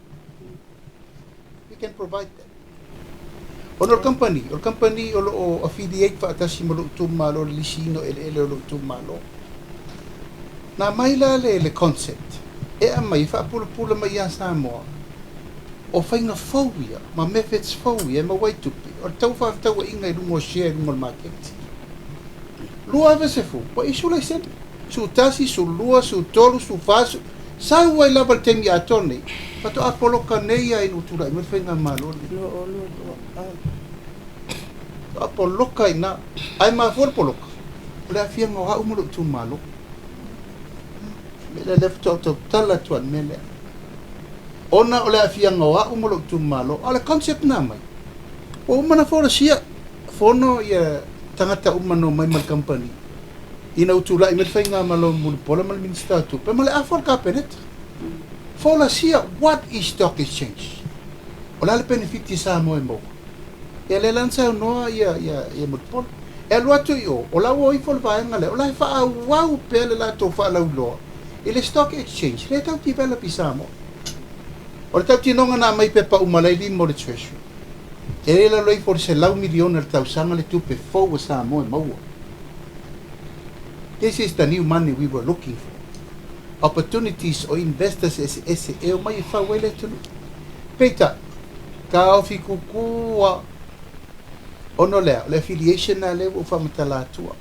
We can provide that. Or company or affiliate fa atasi mo tu malo lisino ele lo tu malo. Na mai la le concept. E a mai fa pula mai ya Samoa. O fainga phobia, ma methods phobia ma wai tupi. O tau fa tau inga i lungo share mo market. Lua vese fu. What issue license? Su tasi su lua su tolu su fasu. Sa wai lava le temi atone, pato apoloka nei ai nutura i me whenga malo. Apoloka ina, ai ma for poloka. Le afia ngā hau mulu tu malo. Me le lefto to tala tuan mele. Ona o le afia ngā hau mulu tu malo, ale concept na mai. O umana fora sia, fono ia tangata umano mai mal company. Ina utula i me whainga malo mulu pola mal minister tu. Pe male afor ka penet. Fola sia, what is stock exchange? O la le benefiti sa mo e mo. E le lansa noa ia mulu pola. E lua tu i o la o i fol vaenga le. O la fa a wau pe le la to fa lau loa. E le stock exchange, le tau ti vela pisa mo. O le tau ti nonga na mai pe pa umalai li mo le treasure. E le la loi for se lau miliona le tau sanga le tupe fau sa mo e maua. This is the new money we were looking for. Opportunities or investors as e o mai fa wele tunu. Peita, ka ofi kukua ono le affiliation na le o fa matala tua.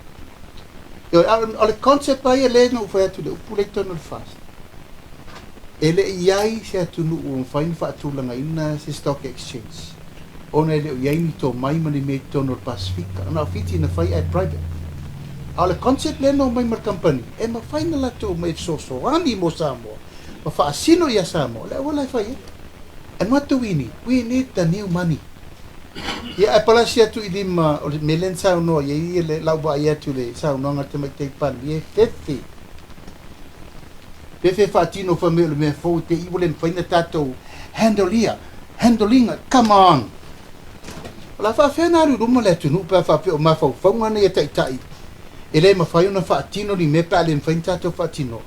Yo al concept ai le no fa tu de puleto no fast. Ele iai se tunu o fain fa tu langa ina se stock exchange. Ona le iai ni to mai mani me to no Pacifica. Na fiti na fai ai private. Ale concept le no mai mar company e ma faina la to mai so ani mo Samoa ma fa asino ya Samoa le wala fai and what do we need the new money ya e pala sia tu idim o melen sa no ye le lau ba ya tu le sa no ngata mai te pan ye fefe fa tino fa me fo te i volen faina tato handling come on la fa fena ru mo le tu no pa fa pe o ma fa ngana ye tai ele ma fai una fatino ni me pale in fainta to fatino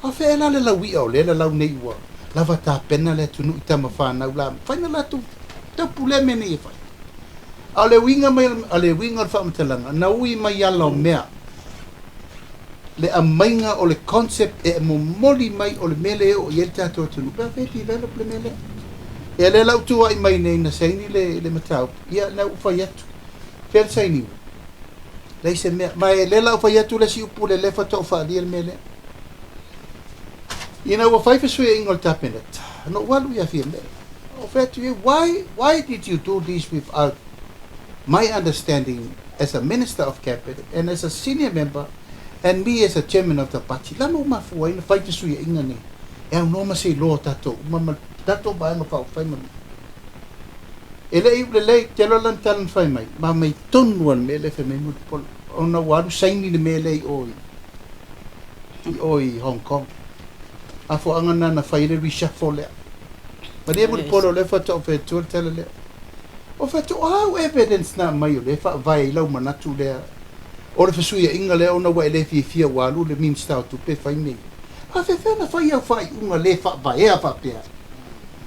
a fe la la wi o le la nei wa lava tapena le tunu i tama whanau la whaina la tu pule mene e whai a le winga o whamatalanga na ui mai ala o mea le amainga o le concept e mo moli mai o le mele o i el tato tunu pa veti velo le mele e le lau tua i mai nei na saini le matau ia na uwhai atu pel saini lei se mea mai le lau whai atu le si upu le lefa to whaalia le mele ina ua whai fesue ingol tapeneta no walu ia fia mele o fetu e why did you do this without my understanding as a minister of cabinet and as a senior member and me as a chairman of the party lama uma fuai na whai fesue inga ne e au noma se lo tato mama tato ba nga whao whai mami ele i ule lei te lo lan talan whai mai ma mai tonuan me le whai mai muti polo ona waru saini le me lei oi Hong Kong a fo angana na whai le reshuffle lea ma rea muti polo le whata o whetua le tala lea o whata o au evidence na mai o le wha vai lau manatu lea o le whasuia inga lea ona wa ele fia walu le minsta o tupe whai mei a whewhena whai au whai unga le wha vai ea wha pea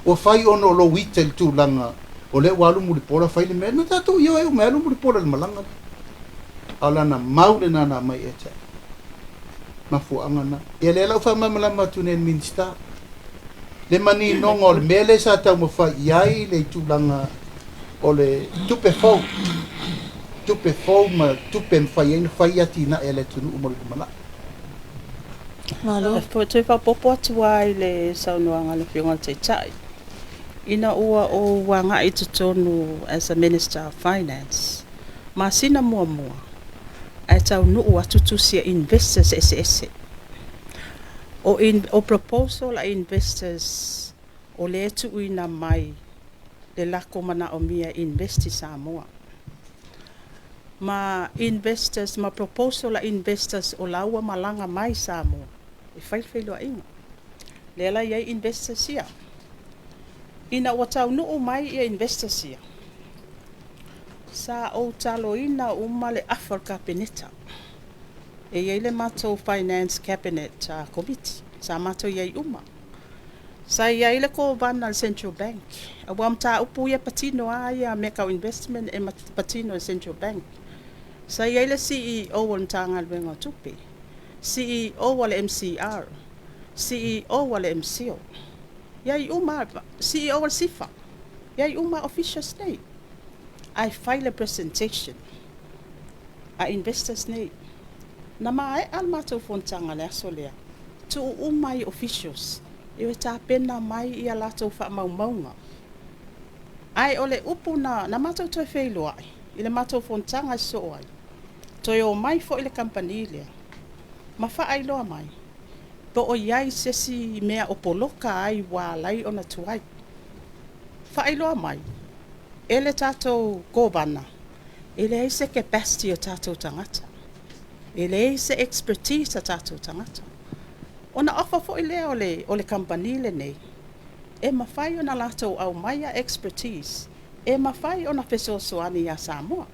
o fai ono lo wita il tūlanga o le walu muri pola fai le mea na tatou ia e mea lu muri pola le malanga ala na maule na na mai eta ma fu angana e le lau fa mamala matune minsta le mani nongo le mele sa tau mo fai iai le tūlanga o le tupe fau ma tupe mwhai eina fai ati na e le tunu umori kumala Malo. Po te fa popo atu ai le saunoanga le whionga te tai. Ina ua o wanga i tonu as a Minister of Finance. Ma sina mua. Ai tau nuu atutusia investors ese. O proposal a investors o le etu uina mai le lako mana o mia investi Samoa. Ma investors, ma proposal a investors o laua malanga mai Samoa. E whailwhailua inga. Lela iai investors ia. Ina ua tau nuu mai ia investors ia. Sa o talo ina umale Africa peneta. E iai le mato finance cabinet committee. Sa mato iai uma. Sa iai le ko vana Central Bank. A wam ta upu ia patino ia Mekau Investment e patino Central Bank. Sa iai le CEO on tanga lwenga tupe. CEO wale MCR. CEO wale MCO. Iai uma CEO wale sifa. Iai uma official state. I file a presentation. A investors nei. Na mai almato fontanga le asolea. Tu umai officials. Iwe ta pena mai ia lato fa maunga. Ai ole upu na mato toi feilo ai. Ile mato fontanga so ai. Toi o mai fo ile company ile. Ma fa ai loa mai. Po o iai sesi mea opoloka ai walai ona tuai. Fa ai loa mai. Ele tato gobana. Ele ai se capacity o tato tangata. Ele ai se expertise o tato tangata. Ona ofa fo ile ole company le nei. E mawhai ona lato au maia expertise. E mawhai ona fesosoani ya Samoa.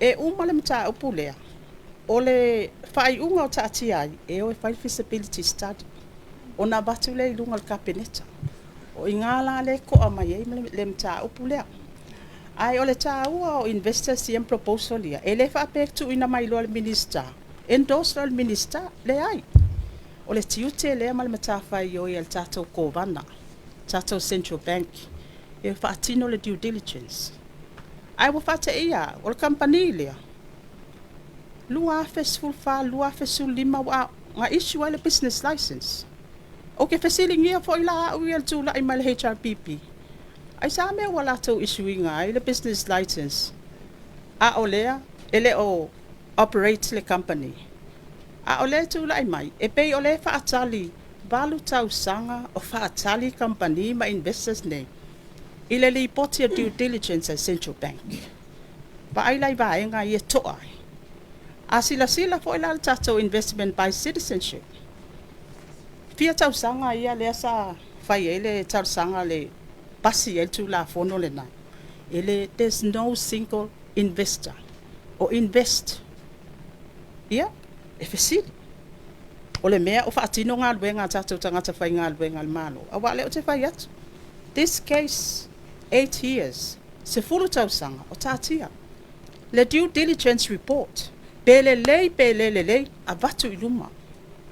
E umale mta upulea. Ole whai unga o taati ai. E oe whai feasibility study. Ona batu le ilunga le kapeneta. O ingala le ko a mai e le mta upulea. Ai ole ta ua o investors i proposal ia. E le wha pektu ina mai lo al minister. Endorse al minister le ai. O le tiute lea ma le matawhai o i al tātou kōwana, tātou Central Bank, e whaatino le due diligence. Ai wa whate ia, o le company lea. Lua afe sulfa, lua afe sulima wa nga issue ai le business license. O ke whasiling ia fo ila au i al tūla i mai le HRPP. Ai sa mea wala tau issue inga ai le business license. A o lea, ele o operate le company. A o le tūla i mai, e pei o le whaatali, walu tau sanga o whaatali company ma investors nei. I le li poti a due diligence at Central Bank. Pa ai lai vaenga i e toa ai. A sila fo ila tato investment by citizenship. Fia tau sanga ia le asa whai ele tau sanga le pasi el tūla fono le nai. Ele, there's no single investor or invest. Ia? E fesili. O le mea o whaatino ngā luenga tātou tangata whai ngā luenga le malo. Awa leo te whai atu. This case, 8 years, se fulu tausanga o tātia. Le due diligence report, pele lei, a vatu i luma.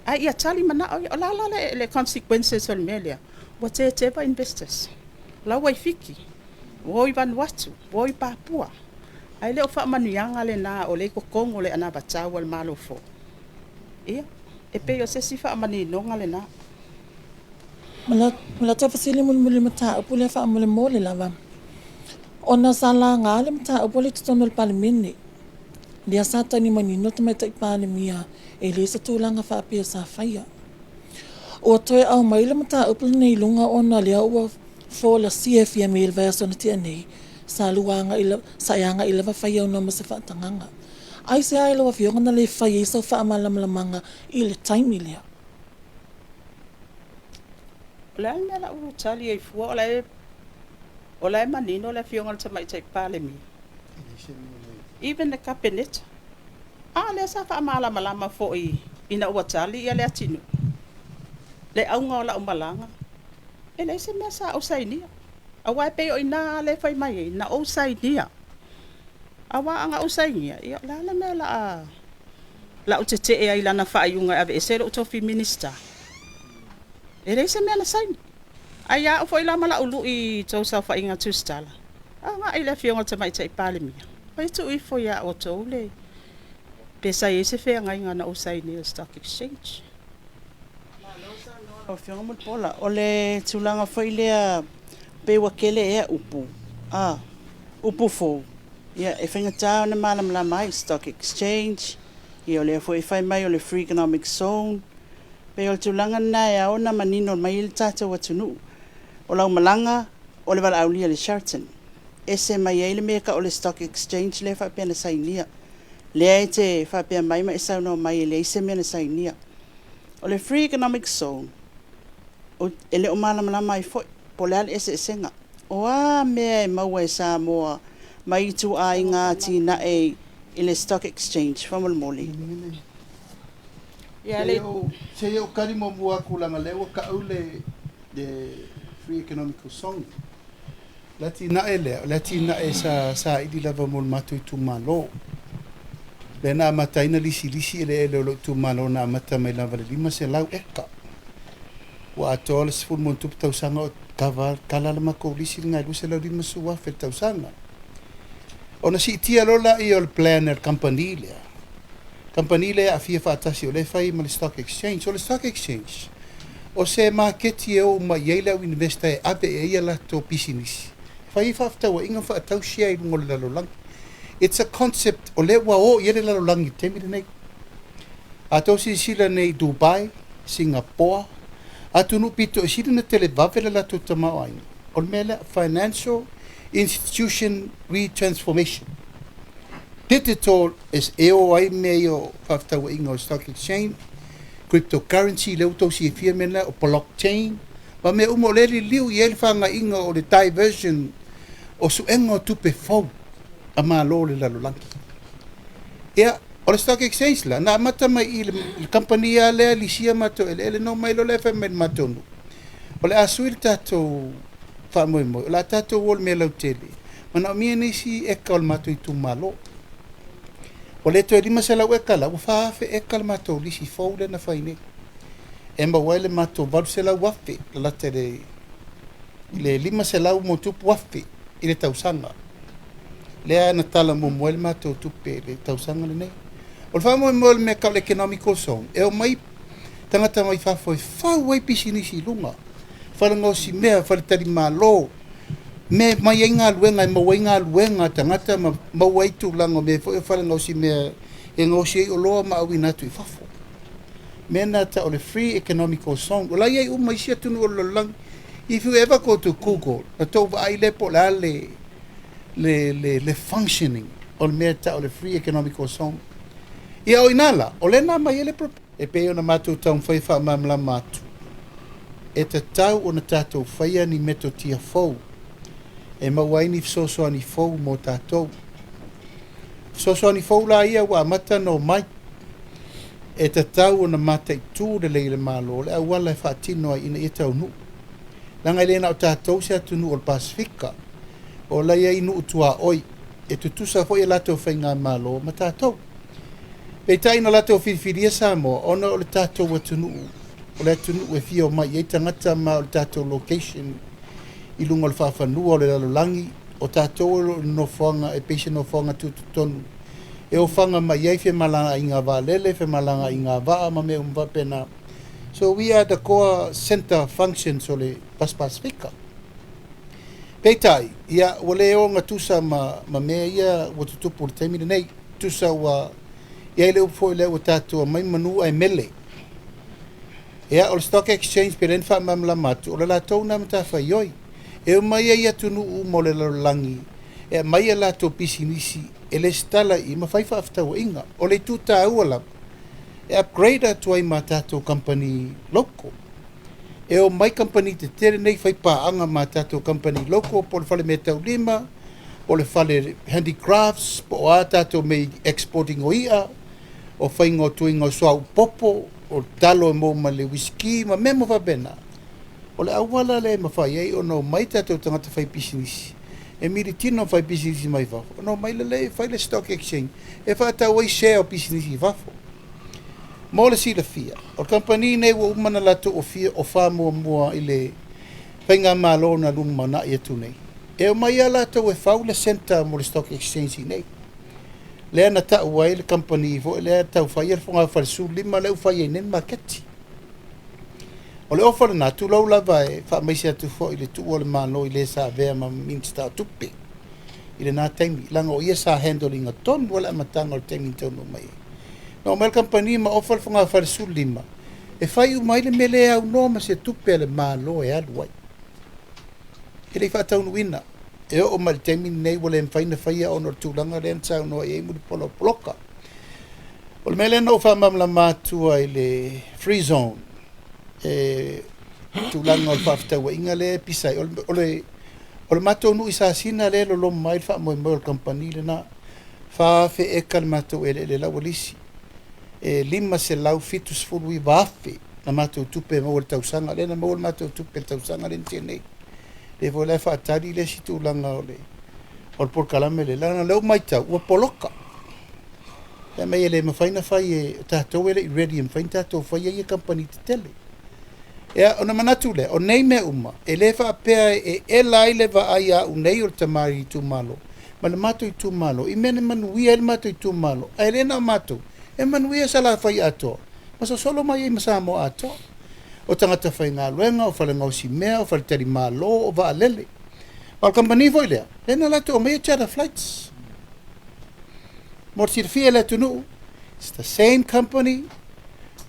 Ai ia tali mana o la le consequences o le melia. Wa te tewa investors. La wai fiki. Woi Vanuatu, woi Papua. Ai leo wha manuianga le nā o le kokongo le ana batau al malo fo. Ia, e pe o se si wha mani nonga le nā. Mala ta fasili muli mata upule fa muli mole lava. Ona sala ngale mata upule tutono le palimini. Dia sata ni mani no te mai tai pāne mia e le sa tūlanga wha apia sa whaia. O toe au maile mata upule nei lunga ona lea ua fola CFM me il vai sona tia nei sa luanga sa yanga ila va whaia una ma se whaatanganga. Ai se ai lawa fionga na le whaia i sa wha amalamanga i le taimi lea. O le aina la uru tali e fua o le manino le fionga ta mai tai pāle mi. Even the cabinet. Le sa wha malama fo i ina ua tali ia le atinu. Le aunga o la umalanga. E le se mea sa ausainia. Awa e pe o ina le whai mai e na ausainia. Awa anga ausainia. Ia la mea la o te te e ai lana whaaiunga ave e se lo tofi minister. E le se mea na saini. Ai a o fo ila mala ulu i tau sa whainga tustala. Anga i le fionga te mai tai pāle mia. Pai tu i fo ia o tau le. Pesa e se whea ngai ngana ausainia stock exchange. O whionga mo pola, o le tūlanga whai lea pewa kele ea upu. Upu fō. Ia, e whaingatā na mālamala mai, stock exchange. Ia o lea whai whai mai o le free economic zone. Pe o le tūlanga nā e au na manino mai ili tātou atunu. O lau malanga, o le wala aulia le Sheraton. E se mai e le meka o le stock exchange le whai pia na sainia. Lea e te whai pia mai ma e sauna mai e le se mea na sainia. O le free economic zone. E le o malamalama i foi, po le ale ese senga. O mea e maua e sa moa, mai tu a i ngā tina e i le stock exchange, whamolmoli. Se o kari mo mua kulanga leo ka au le free economical zone. Latina e sa idi lava mol matu i tu malo. Le na mataina lisi ele lo tu malo na mata mai lava le lima se lau eka. Wa atol se ful mon tup tau sanga kala ma ko lisi nga lu se lau lima suwa fe tau sanga. Ona si tia lola i ol planner company le. Company le a fia fa tasi o le fai ma le stock exchange. O le stock exchange. O se marketi e o ma yeila o investa e ave e ia la to pisinisi. Fai fa ftawa inga fa tau sia i ngol la lolang. It's a concept o le wa o yere la lolang i temi nei. Ato si sila nei Dubai, Singapore, atu nu pito sila na tele vavela la to tamau aina. O mele financial institution retransformation. Digital is eo ai meo fa ftawa inga o stock exchange. Cryptocurrency le uto si fia mena o blockchain. Ma me umo le liu i ele whanga inga o le diversion o suenga o tupe fau a maa lo le lalolangi. Ia, o le stock exchange la, na mata mai i le compania lea lisia mato ele no mai lo le wha mai matonu. O le asui le tatou wha moi moi, o la tatou wol mea lau tele. Mana o mia nisi eka o le mato i tu malo. O le to e lima se lau eka la, o whaafe eka le mato lisi fau le na whaine. E mawai le mato baru se lau wafe, la te le lima se lau mo tupu wafe i le tausanga. Lea na tala mo moel mato tupe le tausanga le nei. O le wha moel me kau le economical zone. E o mai tangata mai whafoi whawai pisinisi lunga. Whalango si mea whale tari malo. Me mai inga luenga, mawai inga luenga tangata mawai tu lango me whalango si mea e ngosi o loa ma awi natu i whafo. Mena ta o le free economical zone. O lai ai umai sia tunu o lolang. If you ever go to Google, na tau wa ai lepo la le functioning o le mea ta o le free economical zone. Ia o inala, o le na mai ele e pe o na matu tau mwhai wha mamla matu. E te tau o na tātou whaia ni meto tia fau. E mawai ni fsoso ani fau mo tātou. Fsoso ani fau la ia wa mata no mai. e tatau ona mataitu le lei le malo le auala e faatino ai ina ia taunuu laga i lē na o tatou se atunuu o le pasifika o laia inu utuaoi e tutusa foʻi e latou faigā malo ma tatou peitai na latou filifilia sa moa ona o le tatou atunuu o le atunuu e fia o mai ai tagata ma o le tatou location i luga o le faafanua o le lalolagi o tatou o le nofoaga e peisi nofoaga tututonu e ofaga mai ai fe malagaiga valele fe malagaiga vaa ma mea uma faapena so we are the core center functions o le pasifika peitai ia ua lē oga tusa ma mea ia ua tutupu o le taimi lenei tusa ua ia i le upu foʻi lea ua tatou mai manua e mele ia o le stock exchange pe leni faamamalama atu o le latou na matafaioi e mai ai atunuu mo le lalolagi e mai a latou pisinisi e le stala i mafai faafetauaʻiga o le tutaua lava e upgrade atu ai ma tatou company local e o mai company tetele nei faipaaga ma tatou company local po le fale mea taulima o le fale handicrafts po o a tatou mei exporting o ia o faiga o tuiga o soaʻu popo o talo e mo ma le whisky ma mea ma faapena o le auala le mafai ai ona o mai tatou tagata fai pisinisi e militino fai pisinisi mai fafo ona o mai lelei fai le stock exchange e faatau ai share o pisinisi fafo mo le silafia o le kampani nei ua uma na latou ofia o famuamua i le faiga malo na luga manaʻi atu nei e o mai a latou e fau le center mo le stock exchange i nei lea na taʻu ai le kampani foʻi lea taufai le foga falesulima le ufai ai neni maketi o le ofa lenā tulau lava e faamaisi atu foʻi le tuu o le malo i lē savea ma minista tupe i lenā taimi laga o ia sa handlinga tonu o le amataga o le taimi taunu mai na o mai le kampani ma ofa le foga falesulima e fai uma ai le mea lē aunoa ma se tupe a le malo e alu ai e lei faataunuina e o'o ma le taimi nei ua le mafaina faia ona o le tulaga lea na saunoa i ai mu le polopoloka o le mea lea na o faamamalama atua i le free zone e tulaga o le faafetauaʻiga le pisai o le matou nuu i sasina le lolomo mai le faamoemoe o le kampani lenā fafeeka le matou e le lau alisi e 5 selau 7 afe na matou tupe maua le tausaga le na maua le matou tupe le tausaga le tenei le foi le faatali le situlaga o le polokalame le lana leu maitau ua poloka le mai e le mafaina fai e tatou e leʻi ready e mafaina tatou fai ai e kampani tetele ia ona manatu lea o nei mea uma e lē faapea e ela ai le vaai aʻu nei o le tamari i tumalo ma le matou i tumalo i mea na manuia ai le matou i tumalo ae lē na o matou e manuia sa la fai atoa ma sosolo mai ai ma sa mo atoa o tagata faigaluega o falegausi mea o faletali malo o vaalele ma le kampani foi lea lena latou o mai e charter flights mo le silafia le atunuu it's the same company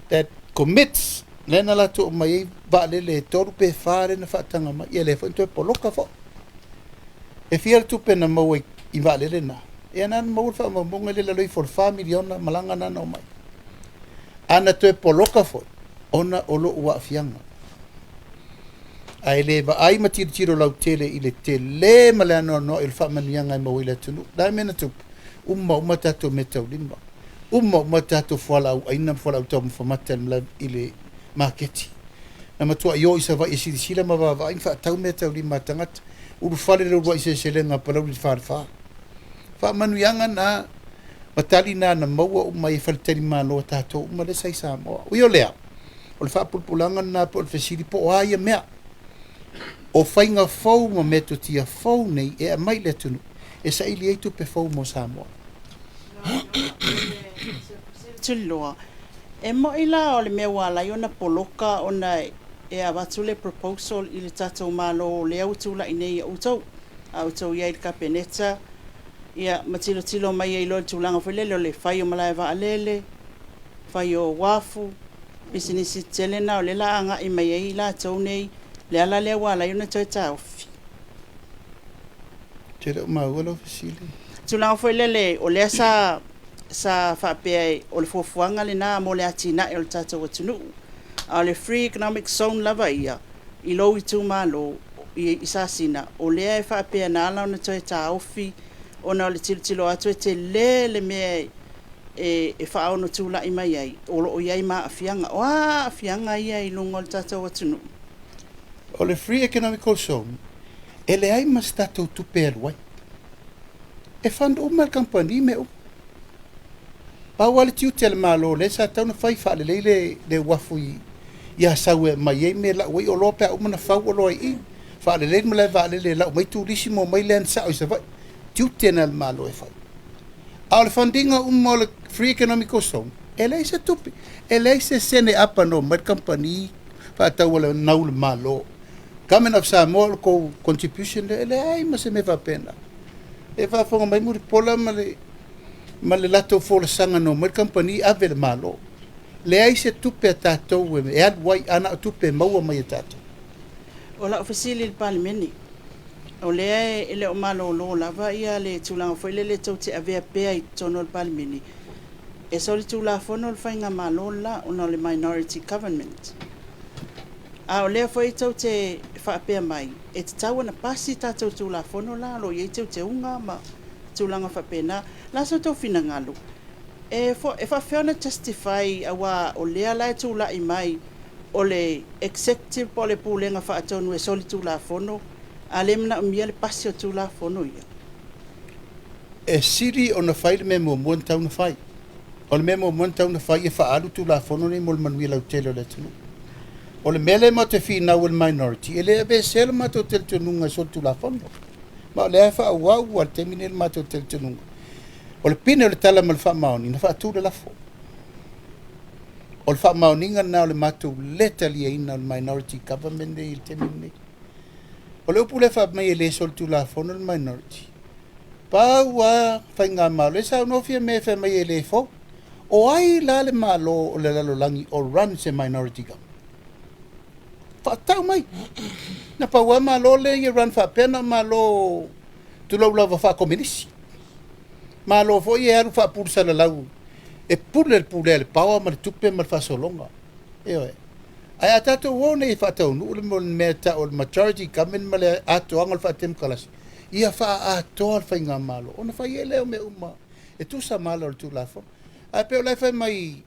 that commits lena latou o mai ai vaalele e tolu pe fā lena faataga mai ia lē foi toe poloka foʻi e fia le tupe na maua i vaalele na ia na maua le faamamuga i le laloi folofā miliona malaga nana o mai ana toe poloka foʻi ona o loʻu aafiaga ae lē vaai ma tilotilo lautele i le tele ma le anoanoa i le faamanuiaga e maua i le atunuu lae mena tupu uma tatou me taulima uma tatou foalaauaina ma foalaau taumafamata i le maketi na matuaʻi o i savai e silasila ma vavaai faatau mea taulima tagata ulufale le uluaʻi seleselega palau le falefā faamanuiaga na matali na na maua uma i faletali malo tatou uma le sai samoa ui o lea o le faapulupulaga na po o le fesili po o a ia mea o faiga fou ma mea totia fou nei e amai le atunuu e saʻili ai tupe fou mo samoa tuloa e moʻi la o le mea ua alai ona poloka ona e avatu le proposal i le tatou malo o le autulaʻi nei outou ia i le kapeneta ia matilotilo mai ai loa le tulaga foi lele o le fai o malae vaalele fai o wafu bisinisi telena o le laagaʻi mai ai latou nei le ala lea ua alai ona toe taofi te leʻu maua lo fesili tulaga foi lele o lea sa faapea o le fuafuaga lenā mo le atinaʻi o le tatou atunuu a o le free economic zone lava ia i lou i tumālō i sasina o lea e faapea na ala ona toe taofi ona o le tilotilo atu e telē le mea e whaono tūla i mai ai, o lo o iai maa awhianga, o a awhianga ia i lungo le tātou atunu. O le free economical zone, e le ai mas tātou tupe aluai. E whandu umal kampani me u. Pau ale tiu te le malo, le sa tau na whai whaale le wafu i a saue mai ei me la ui o loa pia umana whau o loa i. Whaale le ma le whaale le lau mai tūrisi mo mai le ansa o isa vai. Tiu te na le malo e whai. A le whandinga o le free economical zone, e le se tupi. E le se sene apa no mai kampani whaatau le nau le malo. Coming of Samoa ko contribution le ai ma se me va pena. E va fonga mai muri pola ma le lato fola sanga no mai company ave le malo. Le ai se tupe tatou e ad wai ana tupe maua mai tatou. O la ofisili le palimeni. O le ele o malo lo lava ia le tulanga foi le tau te avea pea i tono le palimeni. E soli tula fono le fainga malo la ona le minority government. A o lea foi tau te whaapea mai. E te tau ana pasi tātou tūla whono la, lo iei tau te unga ma tūlanga whapena. La so tau whina ngalu. E whawhiona justify a wā o lea lai tūla i mai o le executive po le pūlenga whaatonu e soli tūla whono. A le mna umia le pasi o tūla whono ia. E siri o na whai le memo muan tau na whai. O le memo muan tau na whai e whaalu tūla whono ni mo le manuia lau tele o le tunu. O le mele ma te whina o le minority, e le ave sele ma to tel tununga so tu la fondo. Ma le fa wau al temine ma to tel tununga. O le pine o le tala mal fa maoni, na fa tu la fo. O le fa maoni nga o le matu leta li ina o minority government il temine. O le upu le fa mai le so tu la fondo le minority. Pa wa fa nga ma le sa no fie me fa mai le fo. O ai la le malo o le lalo langi o run se minority government. Whaatau mai. Na paua malo le i ran whapena malo tu lau lava whakominisi. Malo fo i aru whapursa la lau. E pule le paua ma le tupe ma le whasolonga. Eo e. Ai a tato wone i whaatau nu le mo le mea ta o le majority government ma le ato angal whaatem kalasi. Ia wha ato al whainga malo. Ona whai e leo me uma. E tu sa malo le tu lafo. Ai peo lai whai mai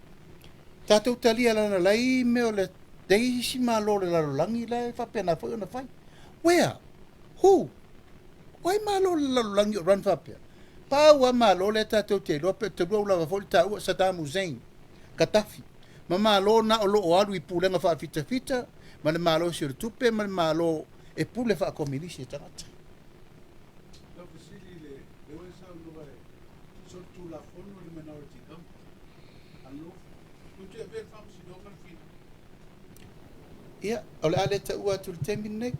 tato talia lana lai me o le Deisi malo le lalulangi le whapena foi ona whai. Where? Who? Wai malo le lalulangi o ran whapea? Pāua malo le tātou te lope te rua ulawa foi ta ua Saddam Hussein. Katafi. Ma malo na o loo alu I pulenga whaafita-fita. Ma le malo si o le tupe, ma le malo e pule whaakominisi e tangata. Ia, o le ale ta ua tu le temine,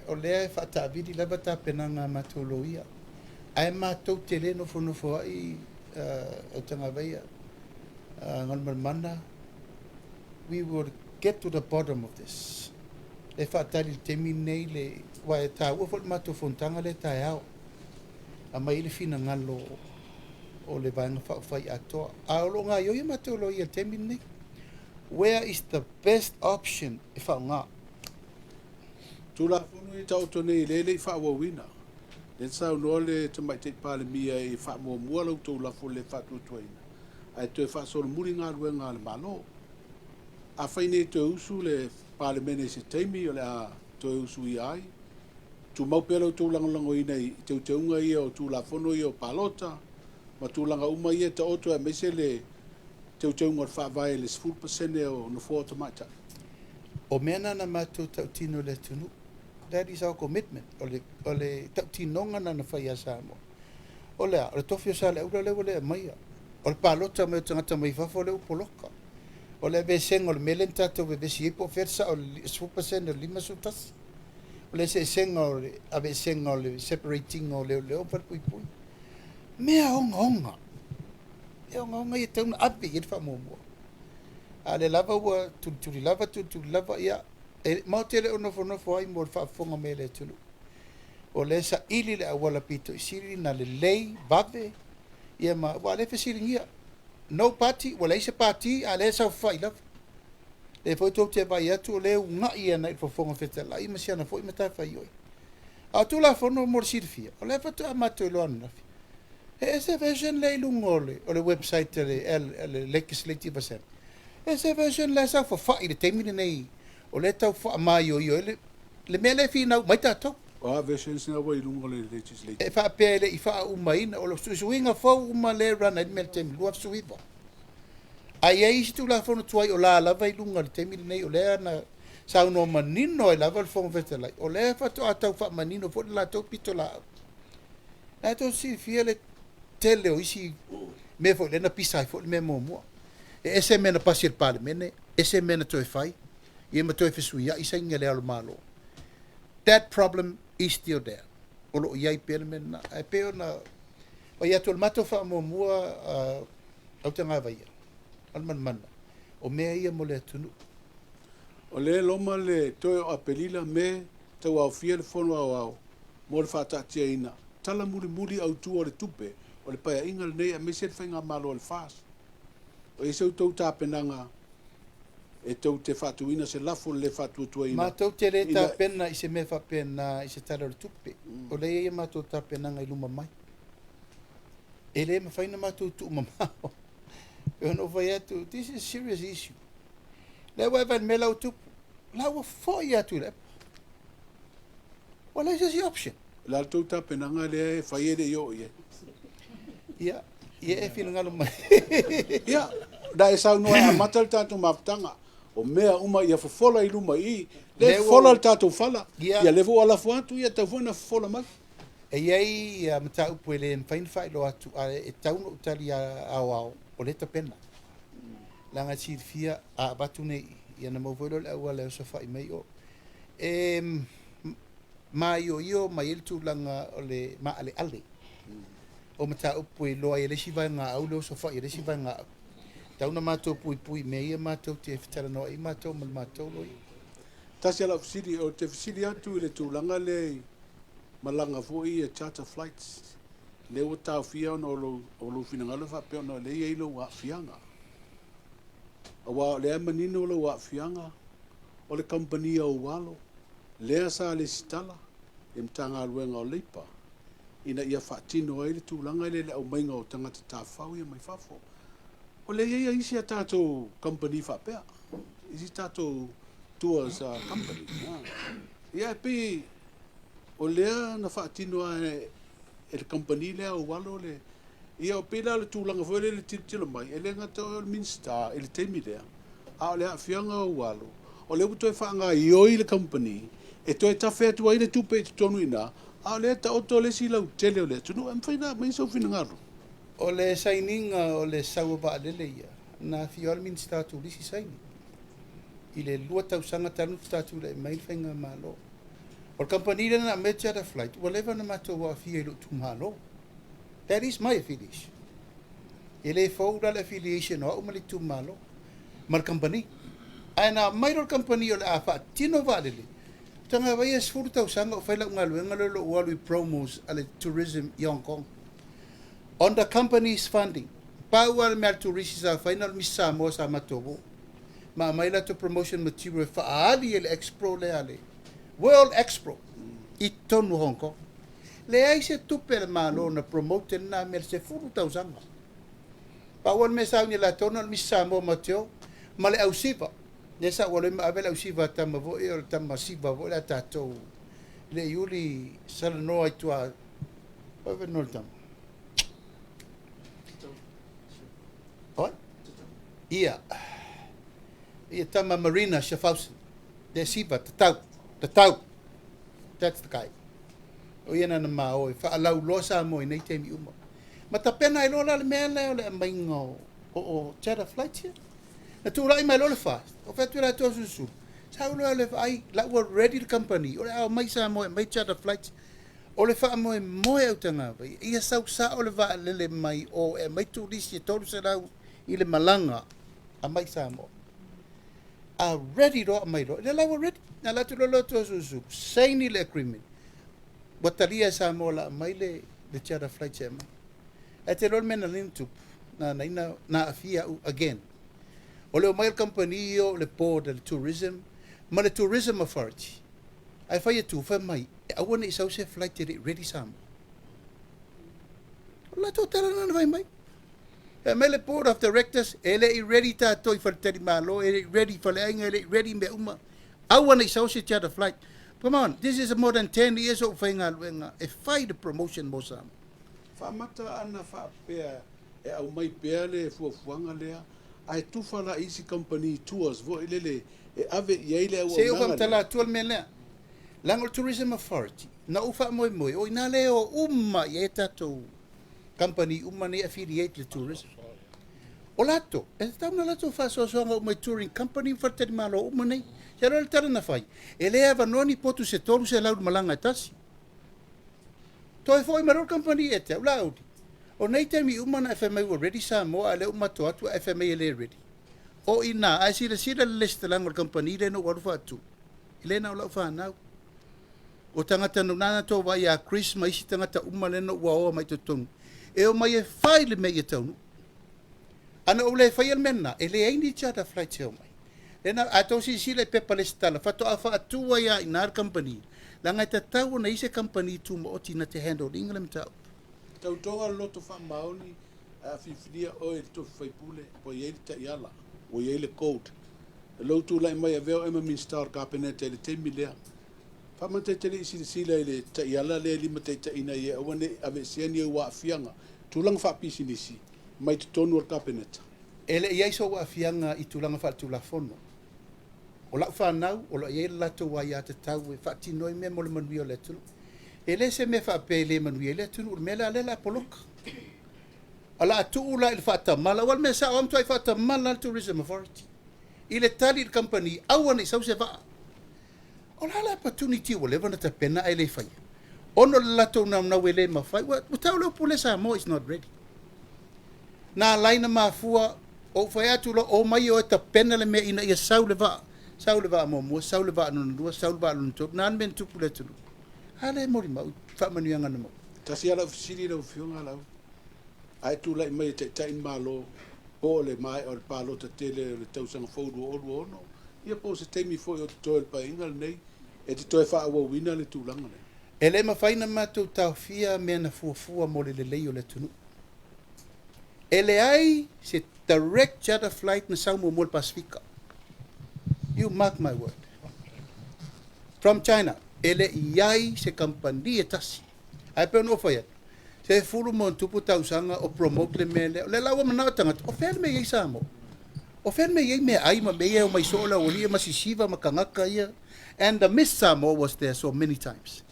o le e whaatavidi lava ta penanga matolo ia. Ai mātou te le nofo ai o tanga veia, ngal mana. We will get to the bottom of this. Le whaatari le temine le, wa e ta ua fol mātou fontanga le ta ao. A mai le fina ngalo o le vanga whai atoa. A olo ngā ioi matolo ia temine. Where is the best option if I'm not? Tula funu I tau tone I lele I whaawawina. Le sau noa le tamai te pāle mia I whaamua mua lau tula fu le whaatu tuaina. Ai tue whaasoro muri ngā rue ngā le malo. A whaine tue usu le pāle mene se teimi o le a tue usu I ai. Tu maupea lau tūlangalango ina I teu teunga ia o tula funu ia o palota. Ma tūlanga uma ia ta oto e meise le teu ngot whaavai le 4% o no fōta maita. O mena na mātou tautino le tunu. That is our commitment. O le tautinonga na whai a Samoa. O le tofi o sa le ura lewa le maia. O le pālota me o tangata mai whafo le upoloka. O le veseng o le melen tatou ve vesi ipo fersa o le 4% o lima sutas. O le seng o le aveseng o le separating o le opar pui pui. Mea onga. E onga I tauna api I whamomua. A le lava ua turi lava ia. E mautele o nofo ai mo le whaafonga me le tulu. O le sa ili le awala pito I siri na le lei, vave. Ia ma, wa le fesiri ngia. No party, wa leise party, a le sa whai lava. Le foi tau te vai atu o le unga ia na I whafonga whetala. I masiana foi matai whai oi. A tu la fono mor sirfia. O le fatu a mato I loa nafi. Ese version le ilungole o le website le legislative assembly. Ese version le sa fa i le temile nei o le tau fa mai o le mele fina mai tatou. version sina wa ilungo le legislative. E fa pele i fa umaina o lo suinga fo uma le rana mel tem luaf suiva. Ai ai si tu la fono tuai o la lava ilunga le temile nei o le na sa no manino e lava le fono vetelai. O le fa to atau fa manino fo la to pitola. Na to si fiele tele o isi me fo le na pisa fo me mo. E ese mena pasi il parlemene, ese mena toi fai, e ma toi fesuia, isa inga le alo malo. That problem is still there. Olo iai pere mena, e peo na, o ia tu mato fa mo mua au te ngā vaia, al mana. O mea ia mo le atunu. O le loma le toi o apelila me tau au fia le fono au mo le whātatia ina. Tala muri au tu o le tupe, o le paia inga le nei a me se whainga malo le fast. O e seu tau tāpenanga e tau te whatuina se lafo le whatuatuaina. Mātou te re tāpena i se me whapena i se tara o tupe. O le ia mātou tāpenanga i luma mai. E le ma whaina mātou tu mamao. E ono vai atu, this is a serious issue. Le wai me lau tupu. Lau fo i atu le. Well, this is the option. La tau tāpenanga le e whaiere i o ie. Ia, ia e whina ngalo mai. Ia, da e sau noa a matal tātou mawtanga. O mea uma ia fofola i luma i. Le fofola le tātou whala. Ia levo ala fuatu ia tau fuana fofola mai. E iei mata upu ele mwhainwhai lo atu e tauno utali au o leta pena. Langa tir fia a batu nei ia na mawelo le aua leo sa whai mai o. Mai o io mai iltu langa o le maa ale. O mata upu e loa e lesi vai ngā au leo sa whai e lesi vai ngā au. Tauna mātou pui me ia mātou te whitara noa i mātou mal mātou loi. Tasi ala fisiri o te fisiri atu i le tūlanga le malanga fōi e charter flights. Le o tāu fia ona o lo finangalo whapea ona le ia ilo wa fianga. Awa le amanino lo wa fianga o le company o walo. Lea sa le sitala e mtanga aluenga o leipa. Ina ia whaatino ai le tūlanga le au mainga o tangata tāwhau ia mai whafo. O le ia isi a tātou company whapea. Isi tātou tours company. Ia pi o lea na whaatino e le company lea o walo le. Ia o pila le tūlanga fwere le titila mai. E le ngata o le Minster, e le teimi lea. A o lea whianga o walo. O le uto e whaanga i oi le company. E toi tawhi atu ai le tupe i tonu ina. A o lea ta oto le si lau tele o lea. Tunu am whaina mai sau whina ngaru. O le saininga o le saua vaalele ia. Na fiol min statu lisi saini. I le lua tausanga tanu statu le mail whainga malo. O le company na me charter flight. Whatever na mato wa fia ilu tu malo. That is my affiliation. I le fauda le affiliation o umali tu malo. Mar company. Aina mairo company o le afa tino vaalele. Tanga vai es furu tausanga o whaila ungaluenga lo ualui promos ale tourism i Hong Kong. On the company's funding, Power Mel Tourists are final misa mo sa matobo. Ma maila to promotion material faali el Expo le ale. World Expo. Itonu Hong Kong. Le ai se tupe malo na promote na mel se furu tausanga. Power me sa ni la tono misa mo mateo. Male au siva. Nesa wale ma avela au siva tama vo e o tama siva vo la tato. Le yuli salano ai tua. Ove no tama. What? Ia tama Marina Schaffhausen. De siva, the tau. That's the guy. O ia na ma o fa alau losa mo nei te mi uma. Ma ta pena i lola le mele o le maingo o charter flight here. Na tu lai mai lo le fast. O fa tu la to susu. Sa lo le ai la were ready the company. O le mai sa mo mai charter flight. O le fa mo o tanga vai. Ia sa o le va le mai o e mai tu lisi tolu se lau i le malanga a mai sa mo. A ready ro mai ro. Le la were ready. Na la tu lo to susu. Sai ni le agreement. Watalia sa mo la mai le charter flight se mai. E te lo mena lintu na afia again. O le mai company o le board le tourism, ma le tourism authority. Ai fai tu fa mai. A wona i sau se flight ready sam. La to tala na vai mai. E mele board of directors, ele I ready ta toi whaletari malo, ele ready whaleainga, ele ready me uma. Awana I sausi tia the flight. Come on, this is more than 10 years of whainga luenga. E whai the promotion mo sama. Whamata ana whapea e au mai pea le fuafuanga lea. Ai tufala Easy Company Tours vo ilele e ave yeile au Se uwam tala tual melea. Langol Tourism Authority. Na ufa moi moi. O ina leo umma ye tato company umma ne affiliate le tourism. O lato. E tamna lato fa so so o mai touring company whaletari malo umma nei. Ia role tara na whai. E lea vanoni potu se tolu se laudu malanga e tasi. Toi foi maror company e te au laudi. O nei temi umana FMA were ready sa moa ale umato atu FMA ele ready. O ina, ai sira le leste langor company le no warufa atu. Ile na ula whanau. O tangata nunana tō wai a Chris mai si tangata umale no ua oa mai totonu. E o mai e whai le mei e taunu. Ana o le whai al mena, e le eini chata flight se o mai. Lena a tō si le pepa le stala, whato a wha atua ia inar company. Langa te tau na ise company tu mo oti na te handle ingalem tau. Tau tonga loto wha maoni a whiwhiria o e to whaipule po i eile ta iala o i eile code. E loutu lai mai a veo ema min star kapinete e le temi lea. Whamate tele isi sila i le ta iala lea lima te ta ina i e awane ave siani au wa fianga. Tulanga wha pisi nisi mai te tonu ar kapinete. Ele iai so wa fianga I tulanga wha tula fono. O lau whanau, o lau iei lato wa ia te tau e whati noi mea mole manui o le tulu. Ele se me fa pele manui ele tunu mela le la poloka. Ala atu ula il fata mala wal me sa am toi fata mala tourism authority. Ile tali il company awan I se va. Ola la opportunity o leva na te pena ele fai. Ono la to na na wele ma fai. Wa tau lo pule sa mo is not ready. Na laina ma fua o fai atu lo o mai o ta pena le me ina ia sauleva. Sauleva mo sauleva no no sauleva no to nan men tu pule tu. Ale mori mau fa manuanga no. Tasi ala fisiri lo fionga lau. Ai tu lai mai te tain malo o le mai o le palo te tele le tausanga faudu o ono. Ia po se teimi foi o te toe pa ingal nei e te toe wha awa wina le tūlanga nei. E le mawhaina mātou tau fia mea na fuafua mo le lei o le tunu. E le ai se direct charter flight na saumo mo le Pasifika. You mark my word. From China. Ele iai se company e tasi. Ai pe no fa se fulu mon tupu tausanga o promote le mele le lawa mana tanga o fel me ia samo o fel me ia me ai ma me o mai sola o lia masisiva makangaka ia and the miss samo was there so many times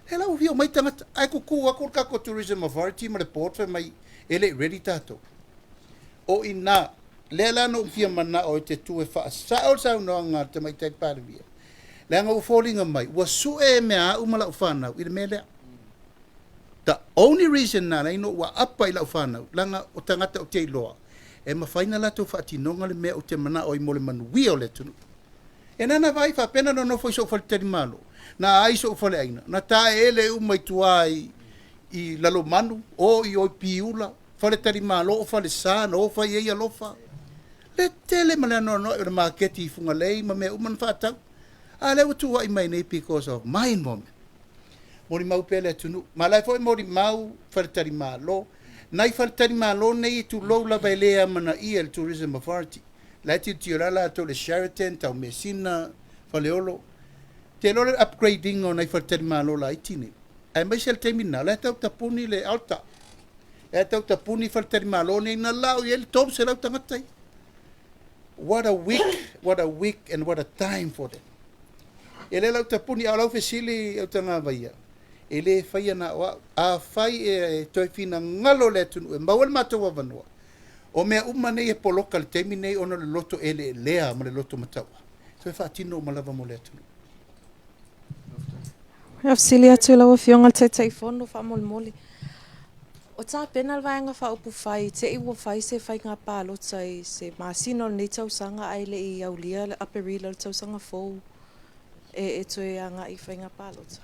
hello vio mai tanga ai ku ako ka ko tourism authority ma report fa mai ele ready tato o ina le la no via mana o te tu e fa sa no nga te mai te pa via Langa u falling mai was su e mea umala ufana I mele. The only reason na no wa apa ila ufana langa o tangata o te loa. E ma faina la to fatinonga le mea o te mana o I mole manu wi o le tunu. E nana vai fa pena no foi so fal te malo. Na ai so fal aina. Na ta ele u mai tuai I lalo manu o I o piula fale te malo o fale sa no fa ia lofa. Le tele mala no o marketi funga lei ma me uman fa tau. Ale o tu ai mai nei because of my moment. Mori mau pele tunu. Malai foi mori mau faltari malo. Nai faltari malo nei tu lo la bailea mana I el tourism authority. Lati tiorala to le Sheraton tau Messina faleolo. Te lo upgrading o nai faltari malo la itini. Ai mai sel terminal la tau tapuni le alta. E tau tapuni faltari malo nei na lau I el top se lau tangatai. What a week and what a time for them. Ele lau tapuni a lau fesili au tanga vaia. Ele fai ana a fai e toi fina ngalo le tunu e mawal matou wa vanua. O mea umane e poloka le temi nei ono le loto ele lea ma le loto mataua. So e whaatino ma lava mo le tunu. Afsili atu lau fionga te teifono wha moli. O tā pena vaenga wha upu whai, te iwa whai se whai ngā pālota I se māsino nei tausanga aile I aulia le aperila le tausanga fōu. E toe a ngā I whai ngā pālota.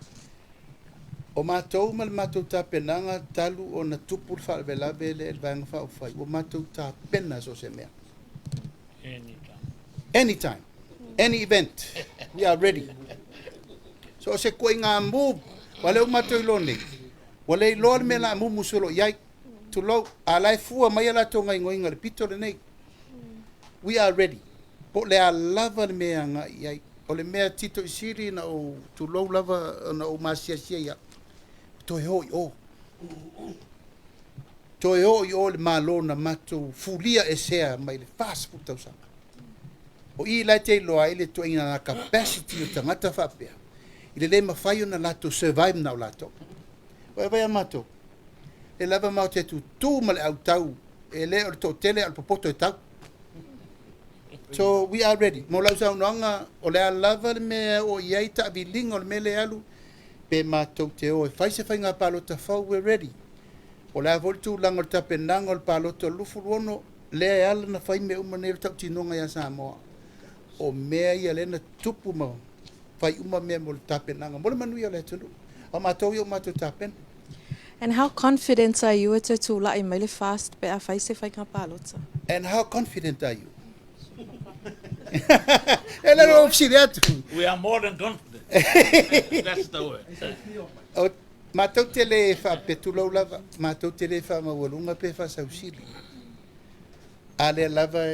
O mātou ma le mātou tā penanga talu o na tupu whaavelawe le vaenga wha uwhai. O mātou tā pena so se mea. Anytime. Any event. We are ready. So se koe ngā move. Wale o mātou ilo nei. Wale loa me la mu musolo iai tulou alai fua mai ala to ngai ngoinga le pito le nei. We are ready. Po le a lava le mea nga iai. O le mea tito isiri na o tulou lava na o masia sia ia. To e hoi o. To e hoi o le malo na mato fulia e sea mai le fast food tau sanga. O i lai te loa i le to ina na capacity o tangata whapea. I le mawhai o na lato survive na o lato. Vai amato. E lava mau te tu ma le au tau. E le o le to tele al popoto e tau. So we are ready. Mo lau sau noanga o le a lava le mea o iai ta avilinga o le mele alu. Pe matou te o e whaise whainga palota whau, we're ready. O le a voltu langa o tapenanga o le palota lufu luono. Lea e ala na whai me umane o tau tinonga ia Samoa. O mea ia lena tupu ma whai uma mea mo le tapenanga. Mo le manui o le tunu. O matou i o matou tapen. And how confident are you to tula I mai fast pe a whaise whainga palota? And how confident are you? E le ro fsiri atu. We are more than confident. That's the word. O matou te le wha petulau lava. Matou te le wha mawalunga pe wha sausili. A le lava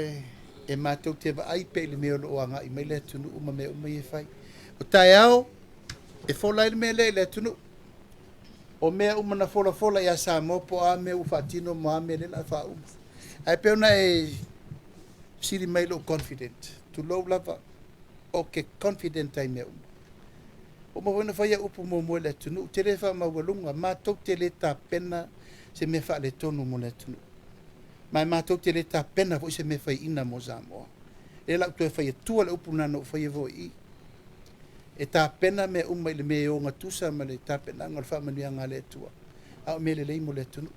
e matou te wa ai pe le meo lo anga I mai le tunu uma me uma I whai. O tai ao e fola I me le tunu. O mea uma na fola ia sa mo po a me u fatino mo a me le la fa uma. Ai pe ona e siri mai lo confident. Tu lo lava. O ke confident ai me uma. O mo wena whaia upu mo mo le tunu. Te le wha mawalunga. Mātou te le tā pena se me wha le tonu mo le tunu. Mai mātou te le tā pena fo se me whai ina mo Samoa. E lau tu e whaia tua le upu nana o whaia vo I. E tā pena me umai le me o ngā tusa ma le tā pena ngal wha manuia ngā le tua. A o me le leimo le tunu.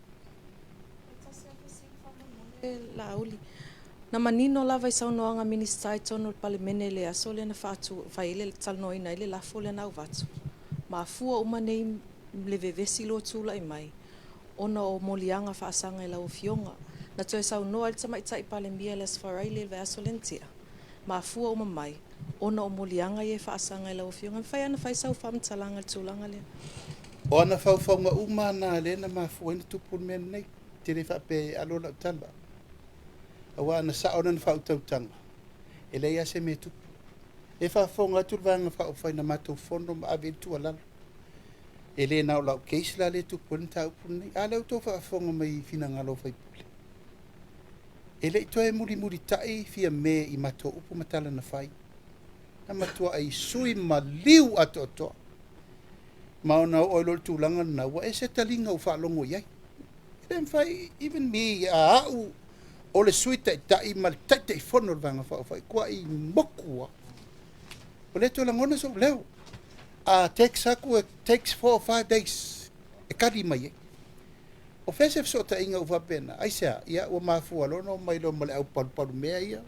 La auli. Na manino lava I saunoanga minister I tonu le palemene le aso le na whaatu whaile le talnoi nei le lafo le nau watu. Ma fua uma nei le vevesi lo tula I mai. Ona o molianga whaasanga I lau fionga. Na toe saunoa le tama itai palemia le sfarai le aso lentia. Ma fua uma mai. Ona o molianga ye whaasanga I lau fionga. Whai ana whai sau whamtalanga le tūlanga le. O ana whauwhaunga uma na le na ma fua ina tupun mea nei. Te re whape alo lau tamba. Awa na sa ona na whautautanga. E leia se me tupu. E whawhaunga tulvanga whauwhai na matou fono ma awe tu alala. E le nao lau keisi la le tupu ni tau puni. A leo tō whawhaunga mai whina ngalo whai pule. E le itoe muri tai fia me I matou upu matala na whai. Na matua ai sui ma liu ato ato. Ma ona o ilo tūlanga na wa e se talinga u whaalongo iai. E le mwhai, even me a au o le suita I tai mal tai fono vanga whai. Kua I mokua. O le tō langona so leo. A takes 4 or 5 days. E kari mai e. O fesef so ta inga uwa pena. Aisea, ia ua mafua lono mai lo male au paru mea ia.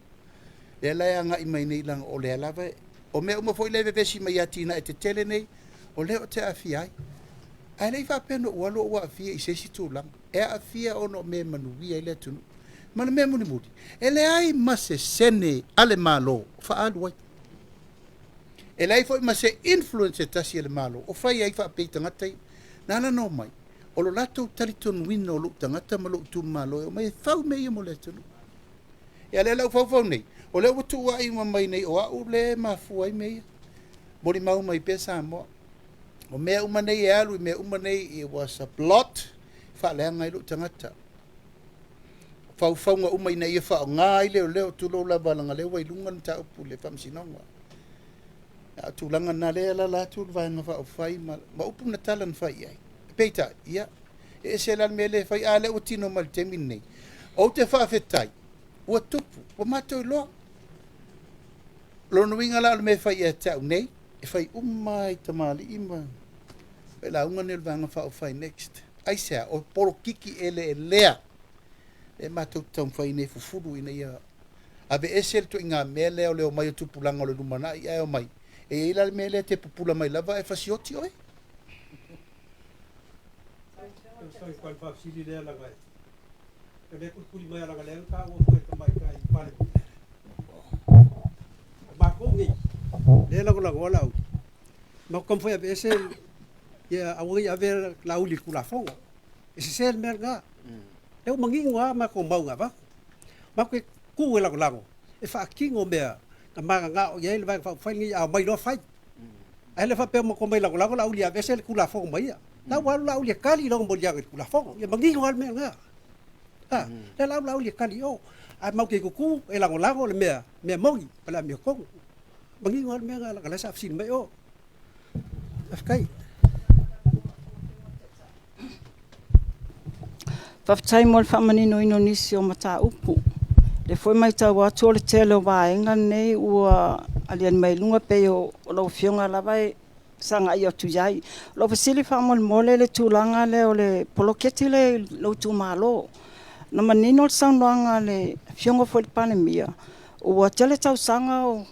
E lai anga I mai nei lang o le alava. O mea uma foi leve vesi mai atina e te tele nei. O leo te awhi ai. Ai lei wha pena ualo ua awhia I sesi tūlanga. E awhia ono me manuia I le tunu. Mana mea muni muri. E le ai mase sene ale malo. Wha alu ai. E lei foi mase influence e tasi ale malo. O whai ai wha pei tangatai. Nana no mai. O lo lato taliton wina o luk tangata ma luk tu malo. O mai whau me ia mo le tunu. E ale lau whau nei. O leo watu wa I mai nei. O au le mafu ai me ia. Mori mau mai pe Samoa. O mea uma nei e alu. Mea uma nei it was a plot. Wha lea ngai luk tangata. Whau nga uma I nei e wha o ngā I leo tulo la balanga leo wai lunga ni ta upu le whamsinonga. A tūlanga nā lea la la tūl vai ngā wha o whai ma upu na talan whai ai. Peita, ia. E se lan me le whai a le o tino mal te min nei. O te whawhetai. Ua tupu. Ua mātou loa. Lono winga la me whai e tau nei. E whai umai tamali ima. Wai la unga nil vanga wha o whai next. Aisea, o poro kiki ele e lea. E mātou tau whai nei fufuru ina ia. Ave esel to inga me leo leo mai o tupulanga o le lumana I ai o mai. E ila me le te pupula mai lava e fasioti oi. Sai qual fa sili le la vai. E le kuli mai la galera ka o foi mai ka I pare. Ba ko ngi. Le la ko la. Ma kom foi a ese ya awi a ver la uli kula fo. Ese sel merga. le manginga ma ko mau nga ba ma ko ku la ko e fa kingo mea ka manga nga o ye le vai fa ngi a mai no fai ai le fa pe mo ko mai la ko la ulia vesel ku la fo mai la wa la ulia kali lo mo ya ku la fo ye manginga me nga le la ulia kali o ai mau ke ku e la ko le mea mogi pala me ko manginga me nga la ka la sa sin mai o afkai Whaftai mo le whamanino Indonesia o mata upu. Le foi mai tau atu o le tele o waenga nei ua alian mai lunga pe o lau fionga lawai sanga i o tu iai. Lau fasili whamol mole le tūlanga le o le poloketi le lau tu malo. Na manino le saunoanga le fionga foi le panemia. Ua tele tau sanga o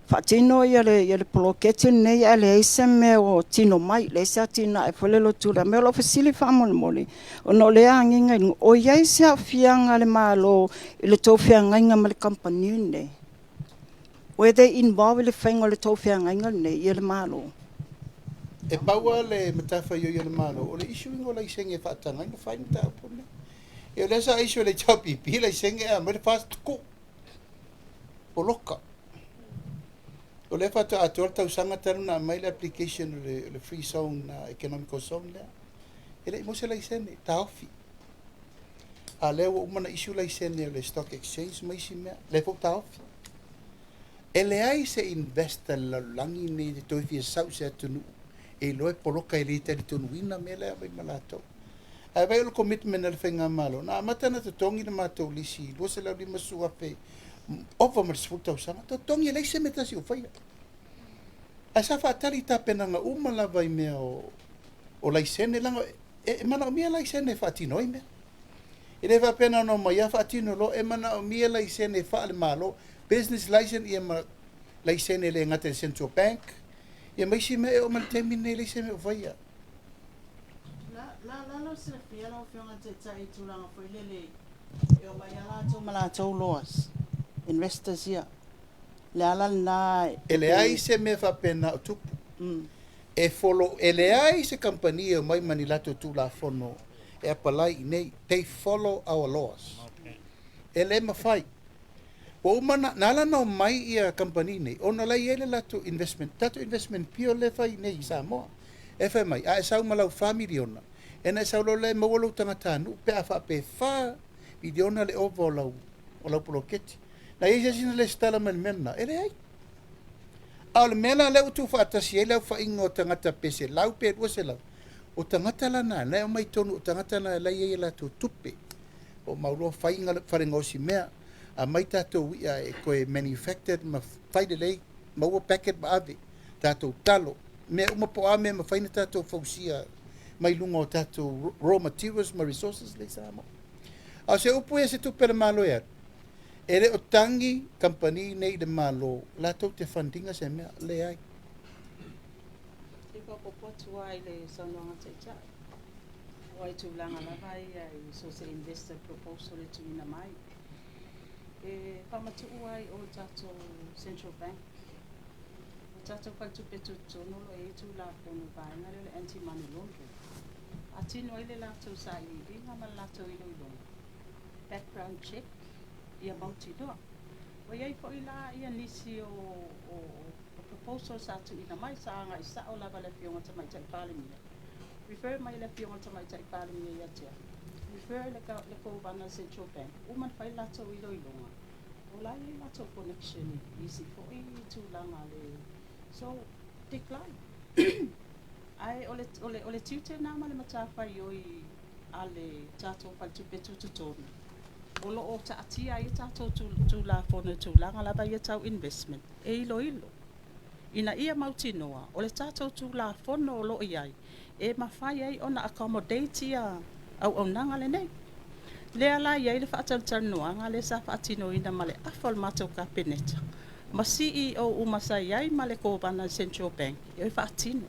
Fatino ia le poloketi nei a le eise me o tino mai le sa tina e fole lo tula me lo fasili famol moli o no le anginga o ia se fianga le malo le tofianga nga mal company ne where they involve le fengo le tofianga nga ne ia le malo e paua le matafa yo le malo o le isu ngo le senge fatanga no fai ta pone e le sa isu le chopi pi le senge a me fast ko o loka o le fata ator tau sanga tanu na mai le application le free zone economical zone le ele mo se la isene ta ofi a le o mana issue la isene le stock exchange mai si me le fo ta ofi ele ai se investa la langi ni de toi fi sau se tunu e lo e poloka ele te tunu wina me le ai malato a vai o commitment le fenga malo na matana te tongi na mato lisi lo se la di masua pe over mas futa usanga to tongi le se meta si o fai a sa fa tali ta pena nga uma la vai me o la isene langa e mana o mia la isene fa tino me e le va pena no ma ya fa tino lo e mana o mia la isene fa le malo business license e ma la isene le ngate central bank e mai si me o mal termine le isene o fai la lo se fia lo fionga te tai tulanga foi lele e o mai ala to mala to loas investors ia le ala na ele ai se me fa pena o tupu e follow ele ai se company mai manilato tu la fono e apalai nei they follow our laws ele ma fai o mana nala no mai ia company nei ona lai ele lato investment pio le fai nei sa mo e fai mai a sa malau family ona ena sa lo le mo lo tanga tanu pe fa pe fa vidiona le ovo o la poloketi na ia sina le stala men menna ele ai al mena le utu fa tasi ele fa ingo tangata pese lau pe o se lau o tangata la na le mai tonu tangata na la ia la tu tupe o maulo fa inga fa rengo si mea a mai tato ia e ko manufactured ma fai de lei ma o packet ba ave tato talo me uma po ame ma fai tato fausia mai lungo tato raw materials ma resources le sa mo a se upu e se tu per malo ia ele o tangi company nei de malo la to te fundinga se me le ai e ko potu ai le sono te cha wai tu langa la vai ai so se investor proposal tu ina mai e pa matu ai o tato central bank o tato pa tu petu tono e tu la kono vai na le anti money laundering ati no ile la to sai di na ma la to ilo background check ia mauti doa. O iai po ila ia nisi o proposal sa tu ina mai sa anga isa o lava le fionga tamai tai palimia. Refer mai le fionga tamai tai palimia ia tia. Refer le ko bana central bank. Uman fai lato ilo ilonga. O lai lato connection isi po i tu langa le. So, decline. Ai ole tiute na ma le matawhai oi ale tato pal tu petu tutonu. Olo o ta atia i tato tu la fono tu langa lava ia tau investment. E ilo. Ina ia mauti noa. O le tato tu la fono lo iai. E mawhai ai ona accommodate ia au nanga le nei. Lea la iai le whaatal noa nga le sa whaatino ina male afol mato ka peneta. Ma CEO umasa iai male ko bana Central Bank. Iai whaatino.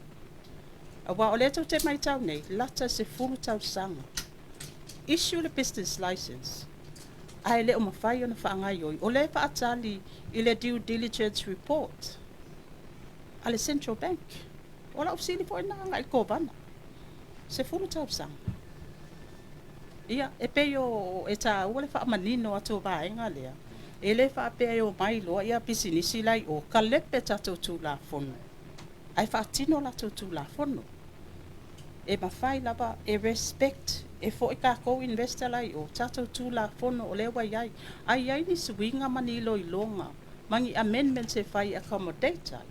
Awa o le tau te mai tau nei, lata se fulu tau sanga. Issue le business license. Ai le o mawhai o na whaangai oi. O le whaatali i le due diligence report. A le Central Bank. O la usili po ina ngai ko bana. Se fulu tau sanga. Ia, e pe o e tā ua le whaamanino atu vaenga lea. E le whaapea o mai loa ia pisinisi lai o ka lepe tatou tū la fono. Ai whaatino la tū la fono. E mawhai lava e respect e fo i kako investor lai o tatou tū la fono o lewa iai. Ai ai ni suinga manilo I longa. Mangi amendments e whai accommodate ai.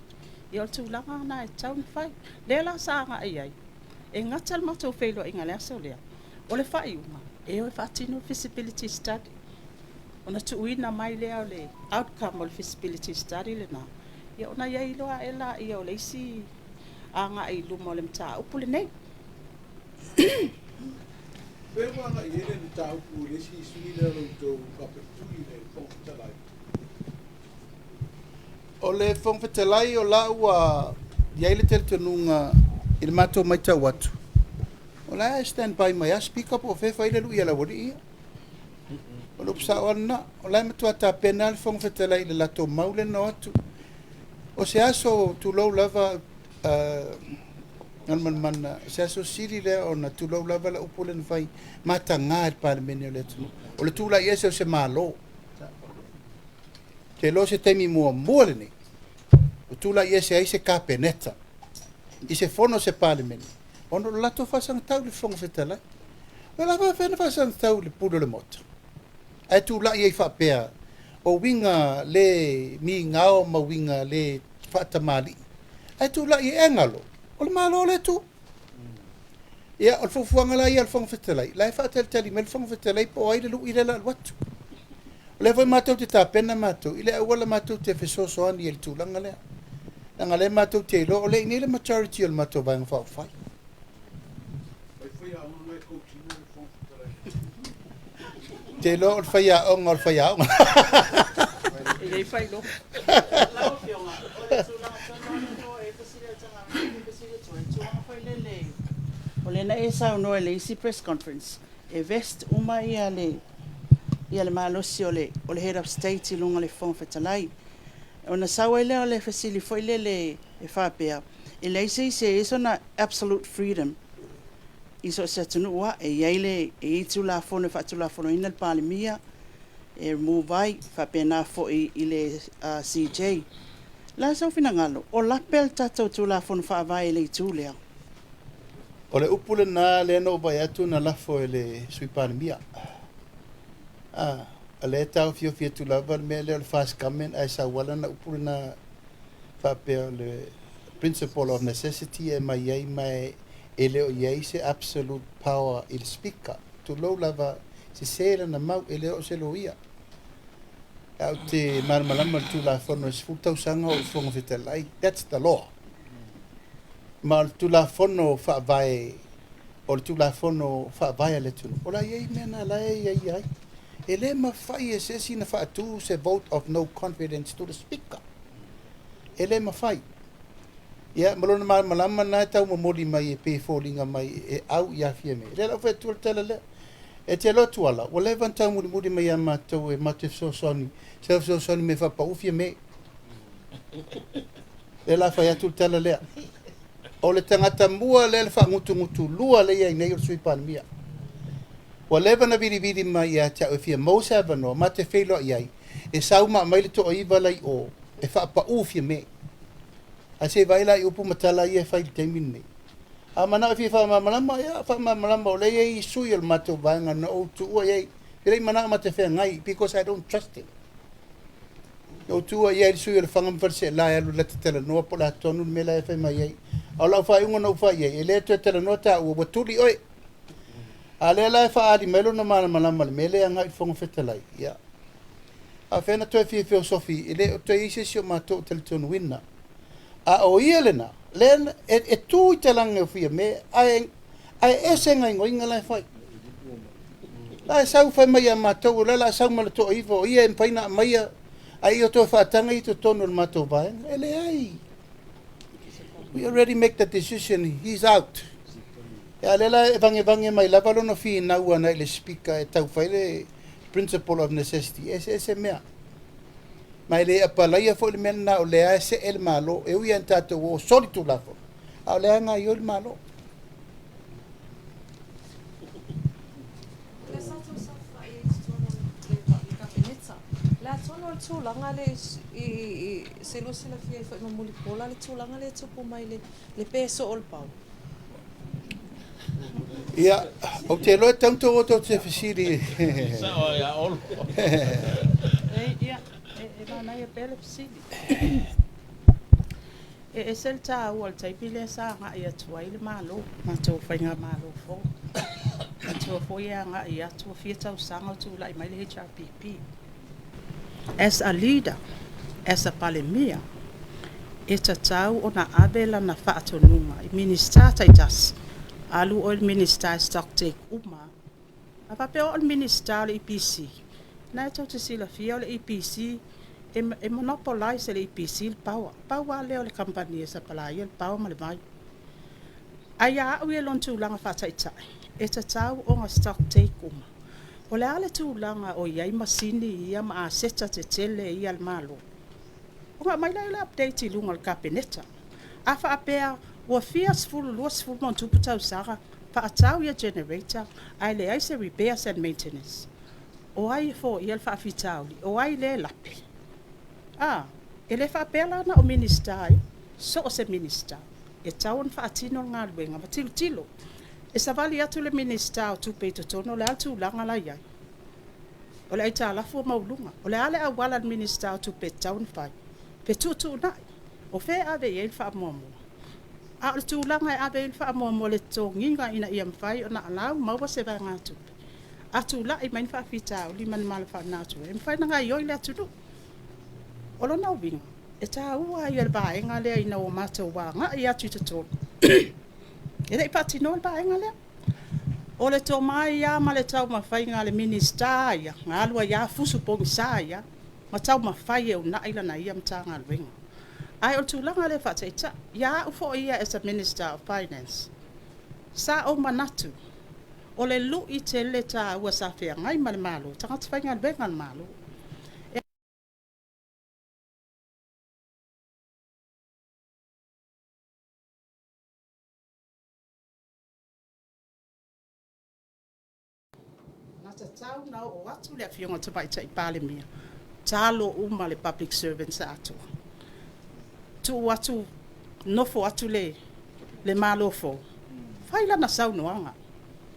I o tūlanga na e taun whai. Lela saanga ai ai. E ngatal matou whailo inga lea so lea. O le whai unga. E o whaatino feasibility study. Ona tuuina mai lea o le outcome o le feasibility study le na. Ia ona iai loa e la ia o le isi anga I luma o le mta upu le nei. Pēwa nga I ele ni tā upu le si sui le rautou kapetui le whongwhitalai. O le whongwhitalai o la ua iai le tere tununga I le matou mai tau atu. O la stand by mai a speak up o whewhai le lui ala wari ia. O lupu sa o ana, o lai matua tā pena le whongwhitalai le lato maule no atu. O se aso tu lau lava man se aso siri le o na tu lau lava la upu le nwhai mata ngā e pāle mene o le tunu. O le tūla I ese o se mālo. Te lo se teimi mua mua le nei. O tūla I ese ai se kāpeneta. I se fono se pāle mene. Ono lato whasang tau le whongwhitalai. Wela whawhena whasang tau le puro le mota. Ai tūla I ei whapea. O winga le mi ngao ma winga le whatamali. Ai tūla I engalo. O le malo le tu. Ia, o le fufuanga lai al whongwhitalai. Lai whaatalitali me le whongwhitalai po ai le lu I le la watu. O le vai mātou te tāpena mātou. I le awala mātou te whesosoani I le tūlanga lea. Nanga le mātou te ilo. O le ini le majority o le mātou vai ngā whawhai. Te lo o le whaia onga o le whaia onga. E lei whai lo. Lau fionga, o le tūlanga tōna no e pasire tanga e pasire tō e tūanga whai lele. O le na e sau no e le isi press conference. E vest uma ia le malosi o le head of state I lunga le whongwhitalai. O na sau e leo le fasili whai lele e whapea. E le isi se iso na absolute freedom. Iso se tunu ua e iaile e itu la fono whatu la fono ina le palemia. E remove ai whapea na fo I le CJ. La sau fina ngalo. O lapel tatou tu la fono whaavai le itu lea. O le upule na le no vai atu na lafo e le sui palemia. A le tau fio fio tu lava me le fast comment ai sa wala na upule na whapea le principle of necessity e mai ai mai e leo iai se absolute power I le speaker. Tu lau lava se sela na mau e leo se lo ia. Au te marmalama tu la fono se futau sanga o whongwhitalai. That's the law. Ma tu la fono whaavai o tu la fono whaavai le tunu. Ola iai mena la iai. E le mawhai e se sina whaatu se vote of no confidence to the speaker. E le mawhai. Ia, malona malama na e tau mamoli mai e pēwholinga mai e au I awhia me. Rea lau whai tuala lea. E te alo tuala. O le vantau muri mai a mātou e mate fsosoni. Se fsosoni me whapa ufia me. E la whai atu tala lea. O le tangata mua le whangutu lua le iai nei o sui panemia. O le vana viri mai a tau e fia mausa vano mate whelo iai. E sauma mai le to iwa lai o e whapa ufia me. A se vai la I upu matala I e whai teimin nei. A mana fi whamamalama ia, whamamalama o lei sui o mato vanga na o tu ua iei. Irei mana mate whea ngai, because I don't trust him. O tu ua iei sui o le whangam wharse la alu lati tala noa po la tonu me la e whai mai iei. A lau whai unga na whai iei, e lea tu e tala noa ta ua waturi oi. A lea la e wha adi melo na malamalama le me lea ngai whonga whetalai, ia. A whena toi fia filosofi, e lea o toi ise si o mato tala tonu wina. A o ia lena, len e tu I talanga o fia me ai ese ngai ngoinga lai fai. La sau fai mai a matou la sau mala to ivo ia en paina mai ai o to fatanga I to tonu matou vai. Ele ai. We already make the decision. He's out. Ya lela evange mai la valo no fi na ua na le speaker e tau fai le principle of necessity. Ese mea. Mai le apalaia fo le mena o le ase el malo e ui antato o solitu lafo. A le anga I o le malo. tūlanga le se lo sila fia i whai mamuli pola le tūlanga le tupu mai le peso o le pau. Ia, o te loe tautou o tau te whisiri. Sa o ia olo. Ia, nai e pele pisili. E sel tā ua le taipile sa ngā ia tua i le malo, ma tō whainga malo fo. Ma tō fo ia ngā ia tua fia tau sanga o tū lai mai le HRPP. As a leader, as a palemia, e tatau o na abela na whaatonunga, i minister taitas, alu o il minister stock take uma. A pape o il minister le EPC, na e tau te sila fia o le EPC, e monopolize le EPC le paua. Paua leo le kampania sa palai, le paua ma le mai. Aia au e lon tūlanga whataitai, e tatau o ngā stock take uma. O le ale tūlanga o iai masini ia ma a seta te tele ia le malo. O ngā mai lai le update i lunga le kabineta. A wha apea, ua fia sfulu lua sfulu mon tupu tau sara, wha atau ia generator, ai le ai se repairs and maintenance. O ai fo ia le wha afitauli, o ai le lapi. E le wha apea lana o minister, so o se minister. E tauan wha atino ngā luenga, ma tilo tilo. E sa vali atu le minister o tupe to tono le atu langa la iai. O le aita alafu o maulunga. O le ale awala le minister o tupe taun fai. Pe tutu nai. O fe ave i elfa amomo. A le tu langa e ave elfa amomo le to nginga ina i amfai o na alau maua se vai ngā tupe. Atu la i main fa fita o li mani mala fa natu. E mfai na ngai yoi le atu nu. O lo nau vinga. E ta ua i el baenga lea ina o mata ua nga i atu i te tonu. E rei pati no ba enga le. O le to mai ia ma le tau mawhai ngā le minister ia. Ngā alua ia fusu pongi sa ia. Ma tau mawhai e una ila na ia mta ngā luenga. Ai o tūlanga le whataita. Ia ufo ia as a minister of finance. Sa o manatu. O le lu i te le tā ua sa whea ngai ma le malo. Tangata whai ngā luenga le malo. Tau na o atu le fionga te pai tai pale mia. Talo uma le public servants atu. Tu atu nofo atu le malofo. Faila na sau noanga.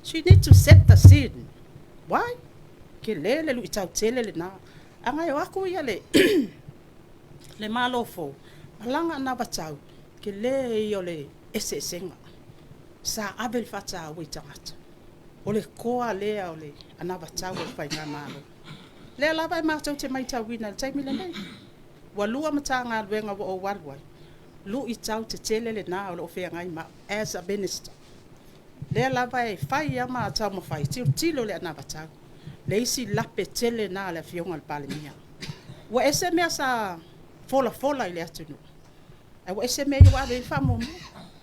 She need to set the scene. Why? Ke le lu itau tele le na. Anga yo aku ia le le malofo. Malanga na batau. Ke le yo le esesenga. Sa abel fata o itangata. O le koa lea o le anava tau o whai ngā mālo. Lea lava e mātou te mai tau wina le taimi le nei. Wa lua mata ngā luenga o walwai. Lu i tau te tele le nā o le o whea ngai ma as a minister. Lea lava e whai a mā tau ma whai. Tilo le anava tau. Le isi lape tele nā le fionga le pale mia. Wa ese mea sa fola i le atunu. E wa ese mea i wa le whamomu.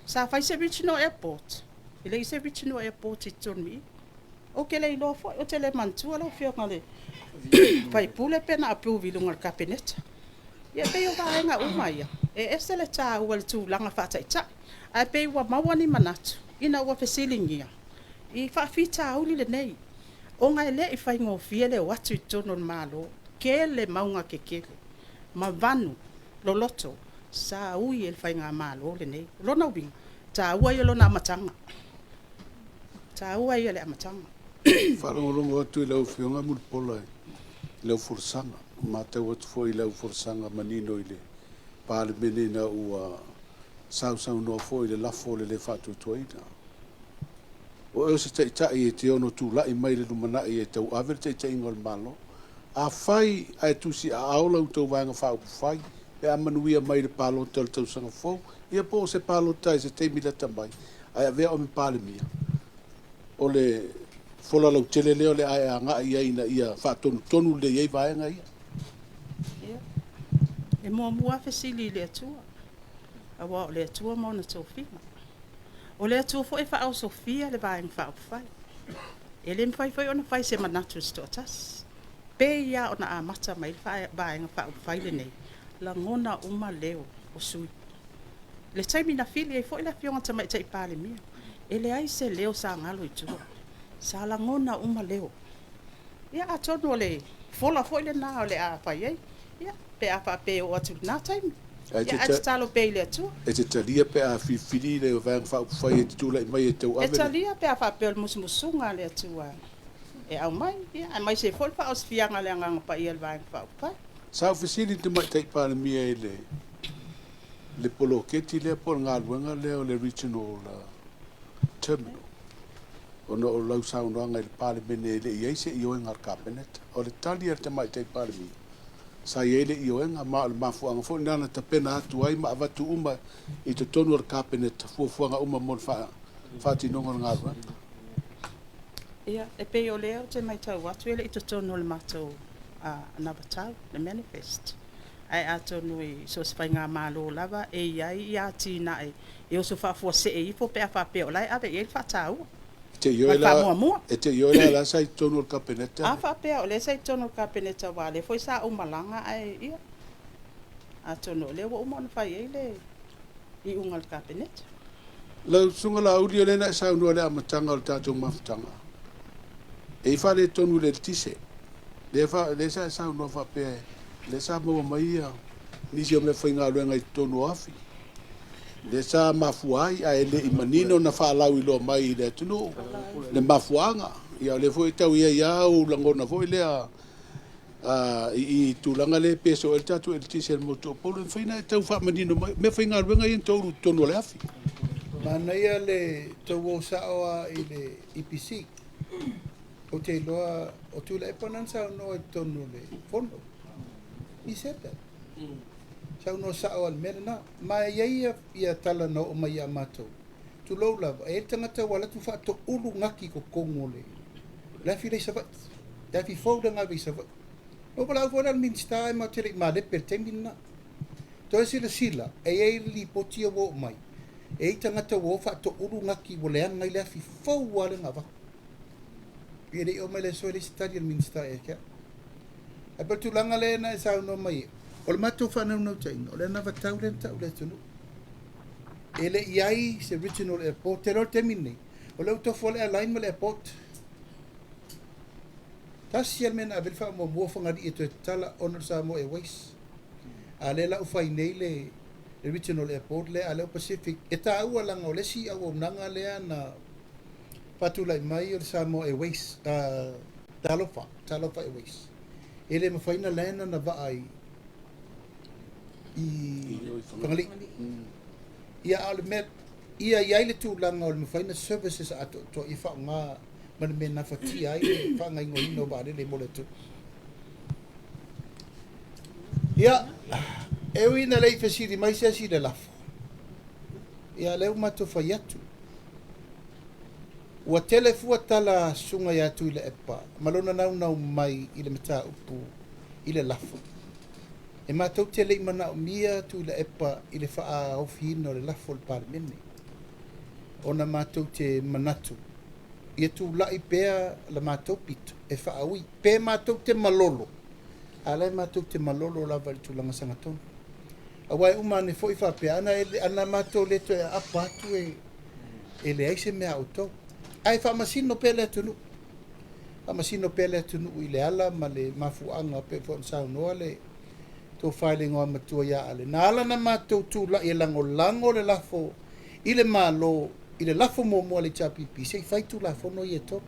Sa whai se Richino Airport. Ile se Richino Airport i tonu. O ke le ilo fo o te le mantua lo fio ngale. Pai pule pena approve lunga le kabineta. Ia pe o vaenga umaia. E ese le tā ua le tūlanga whataita. Ai pe ua mawani manatu. Ina ua fesilingia. I whawhita auli le nei. O ngai le i whai ngofia le watu i tono le malo. Ke le maunga ke kele. Ma vanu lo loto. Sa ui e le whai ngā malo le nei. Lona winga. Tā ua i lona amatanga. Tā ua i le amatanga. Wharongorongo atu i lau whionga muripola lau forsanga. Mātau atu fo i lau forsanga manino i le pāle mene na ua sau noa fo i le lafo le whātua tuaina. O eo se taitai e te ono tū lai mai le lumanai e tau awe le taitai ngol malo. A whai a tusi a aola u tau vanga whaupu whai. E a manuia mai le pālo tau tau sanga fo. Ia po se pālo tai se teimi la tamai. Ai a vea o me pāle mia. O le fola lau tele leo le ai a ngā ia ina ia whaatonu le iei vaenga ia. E mua fesili le atua. Awa o le atua mo na tōwhinga. O le atua fo e wha au Sofia le vaenga wha au whai. E le mwhai o na whai se manatu stotas. Pe ia o na amata mai vaenga wha au whai le nei. La ngona uma leo o sui. Le taimi na fili e fo i la fionga tamai tai pāle mia. E le ai se leo sa ngalo i tua. Sa la ngona uma leo. Ia a tonu o le fola fo i le nā o le a whai ei. ia pe a fa pe o atu na time Ai ia atu talo pe le atu e te talia pe a fifiri le vai fa fai e tu lai mai e tau e ave. talia pe a fa pe musmusunga le atu e au mai ia ai mai se fol fa os fianga le anga pa ia vai fa pa Sa ofisini te mai tai pa mia e le polo keti le por ngā luenga le o le regional terminal. Ono o lau sa unanga le pale mene le iei se io ngar cabinet. O le tali te mai tai pale mi. Sa iei le io nga ma le mafuanga fo nana ta pena atu ai ma avatu uma i te tonu ar cabinet fuafuanga uma mon fa tinonga ngā luenga. ia e pe o leo te mai tau atu ele i to tono le matou na batau le manifest ai ato nui so spai ngā malo lava e iai ia tina e o so fa fo se e fo pe a fa pe o lai ave e fa tau Te io e te io la sai tonu ar cabinet. a fa pe o le sai tono ka peneta wale foi sa o malanga ai ia ato no le o mo na fa ele i ungal ka peneta Lau sunga la uri le na sa unua le amatanga o tatou mafutanga. E fa le tonu le tise. Le sa unua fa pe le sa mo mai nisi o me whainga luenga i tonu afi. Le sa mafuai a ele i manino na fa lau i loa mai le tunu. Le mafuanga. Ia le foi tau ia o langona foi le i tulanga le peso el tatu el tise el moto polo whaina tau fa manino me whainga luenga i tonu le afi. Mana ia le tau o saoa i le IPC. O te loa, o tu le epanan sao no e tonu le fondo. He said that. Sao no saoa le mera na. Ma ia tala no o mai a matou. Tu lau lava. E tangata wala tu wha to ulu ngaki ko kongo le. Lafi le savat. Lafi fauda ngā vei savat. O pala au fwana minsta e ma tere ma lepe te minna. Toi sila. E li potia wo mai. E tangata wo fa to uru ngaki wo le anga ile afi fau wale ngā waka. I rei o mai le soe le sitari al minsta e kia. E pa tu langa le na e sao no mai. O le mato whanau nau taina. O le na vatau le tau le tunu. E le iai se regional airport. Te rol te minne. O le utofo le airline ma le airport. Tasi al mena abel wha mo mua whangari e to e tala honor sa mo e wais. A le la ufai nei le regional airport le Aleo Pacific e ta ua langa o lesi au nanga lea na patulai mai o Samoa Airways Talofa Airways ele mawhaina lena na vaai i Pangali ia ale met ia iai le tūlanga o le mawhaina services ato to i wha ngā mana me na whati ai wha ngai ngoi no vare le mole tu ia e uina lei fasiri mai se si le lafo. Ia leu mato fai atu. Ua tele fua tala sunga i atu i le epa. Malona nau mai i le mata upu i le lafo. E matou tele i mana o mia tu i le epa i le faa ofihina o le lafo le pale mene. Ona matou te manatu. Ia tu lai pea la matou pito. E faa ui. Pe matou te malolo. Alai matou te malolo lava i tulanga sangatonu. Awai umane foi fa pe ana mato le to apa tu e le ai se me auto ai fa masino pele tu nu fa masino pele tu nu ile ala male mafuanga pe fo sa no ale to filing o matua ya ale nala na mato tu la lango le lafo ile malo ile lafo mo le chapi pi se fai tu lafo no yeto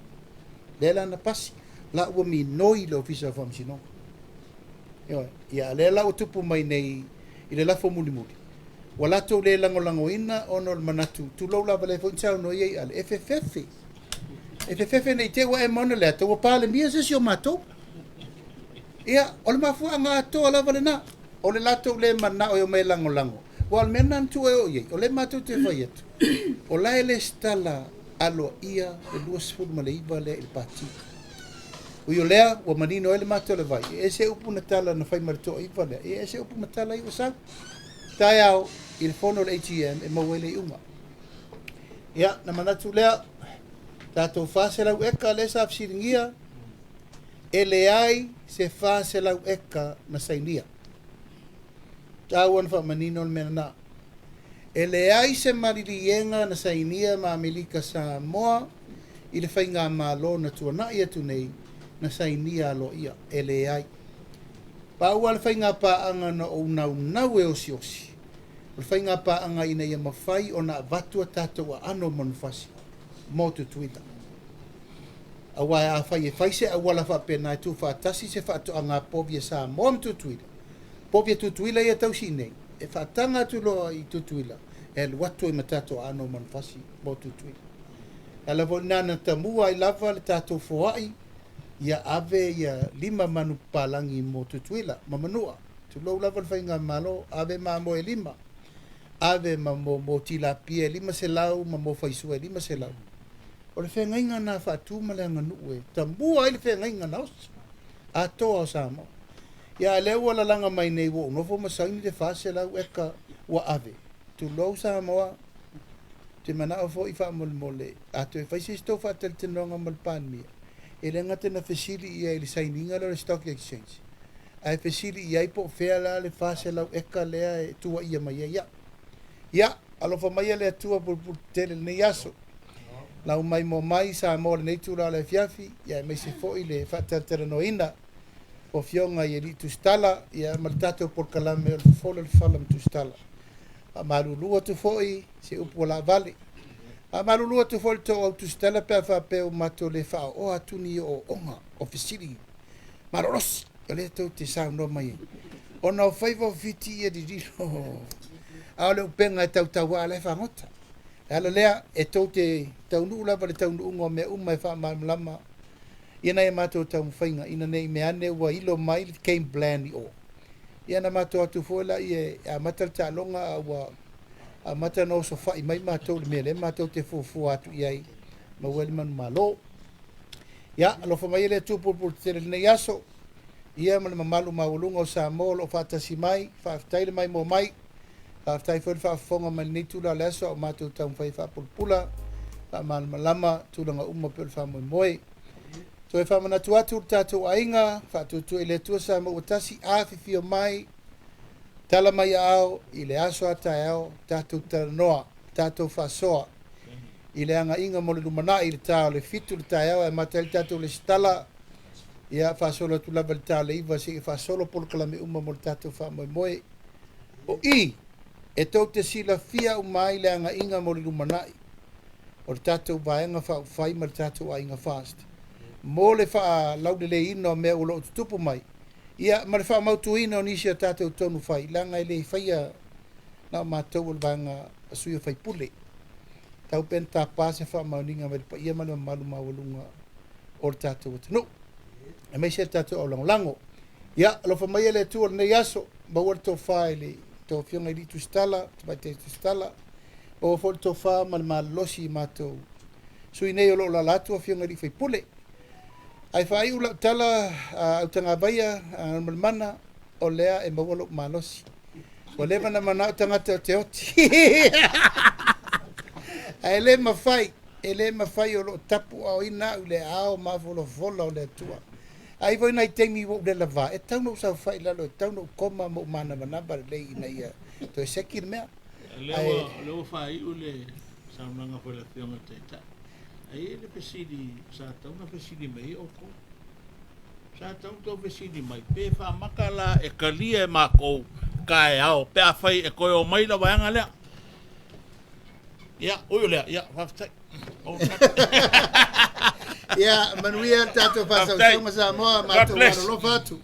le la na pasi la o mi noi lo fisa fam sino yo ya le la o tupu mai nei i le lafo muli. Wala tau le lango ina ono le manatu. Tu lau lava le fonchau no iei ale. FFF. FFF nei te wa e mona le ato. Wa pale mia se si o mato. Ia, o le mafua ngā ato ala vale na. O le lato le mana o yo mai lango. Wa al mena tu e o iei. O le mato te fai atu. O la ele stala alo ia e lua sifuru ma le iwa le il pati. O yo lea, wa manino ele mato le vai. E se upu na tala na fai marito iwa lea. E se upu na tala iwa sau. Tai au, i le fono le ATM e mawele i unga. Ia, na manatu lea, tātou whase lau eka le sa fsiringia, e le ai se whase lau eka na sainia. Tāu anu wha manino le mena na. E le ai se maririenga na sainia ma Amerika Samoa, i le whainga malo na tuana ia tu nei, na sainia alo ia, e le ai. Pa ua le whainga paanga na o nau e osi osi. Le whainga paanga ina ia mawhai o na vatua tātou a ano manufasi. Mō tu tuila. A wai a whai e whaise a wala whapena e tu whaatasi se whaato a ngā povia sa mōm tu tuila. Povia tu tuila ia tau si nei. E whaatanga tu loa i tu tuila. E luatu i matato a ano manufasi. Mō tu tuila. E lavo nana tamua i lava le tātou foai. Ia ave ia 5 manu palangi mo tutuila mamanua tu lo lava fainga malo ave ma mo 5 ave ma mo tilapia 5 selau ma mo faisua 5 selau o le fenga na fa tu malanga nuwe tambua ile fenga na os a to sama ia le wala langa mai nei wo no fo masaini de fa selau eka wa ave tu lo sama te mana fo ifa mole a to faisi sto fa tel tenonga mal pan mi ele ngata na fesili ia ile saininga lo stock exchange ai fesili ia po fela le fase la eka le tua ia mai ia alo fa mai le tua por tele ne yaso la mai mo mai sa mo le tura le fiafi ia me se fo ile fa terno ina o fionga ia li tu stala ia martato por kalame o fo le falam tu stala amalu lu tu foi se upo la vale a malulu tu folto o tu stella pe fa pe o mato le fa o atuni o onga ofisili maroros ele to te sa no mai ona faivo fiti e di dilo ale penga tau ale fa ngota ala lea e to te tau nu la vale tau nu me mai fa lama ina e mato tau fainga ina nei me ane wa ilo mai came bland o ina mato tu fola e a matal ta longa wa a mata no so fa mai matou le mele matou te fufu atu iai ma wel man malo ya lo fa mai le tu por tele ne yaso ia ma malu maulunga o sa mol o fa tasi mai fa taile mai mo mai fa tai fa fonga mal ni tu la leso matou tam fa pula la mal malama tu nga umma pel fa mo moi to e fa mana tu atu tatu ainga fa tu ile tu sa mo tasi a fi mai tala mai au ile aso atao tatu tanoa tatu fasoa ile anga inga mo le lumana ile tao le fitu le tao e matel tatu le stala ia fasolo tu la belta le iva si fasolo por kalame uma mo tatu fa mo moi o i e to te sila fia mai le anga inga mo le lumana o tatu vaenga fa fai mo tatu ainga fast mo le fa laude le ino me o lo tupu mai ia ma le fa mautu ina o nisi a tātou tonu fai langa ele faia na mātou o vanga suia fai pule tau pen tā pāse fa mauninga me pa ia malu malu mawalunga o tātou o tanu e mei se tātou au lango ia lo fa mai ele tu o nei aso ma ua tō whae le tō fionga ili tu stala te tu stala o fo tō wha ma losi mātou sui nei o lo la latu o fionga ili fai pule ai fai ula tala au tanga baia mana o lea e mawalo malosi o le mana mana tanga te oti ai le mafai o lo tapu au ina ule ao mafolo fola o le tua ai voi nai temi wo le lava e tau no sa fai lalo e tau no koma mo mana mana bar le ina ia to sekir mea le fai ule sa manga por la fiona teta ai le pesidi sa tau na pesidi mai o ko sa tau to pesidi mai pe fa makala e kalia e mako kai ao pe a fai e ko o mai la vanga le ya o le ya fa tai ya manuia tato fa sa mo ma to lo fatu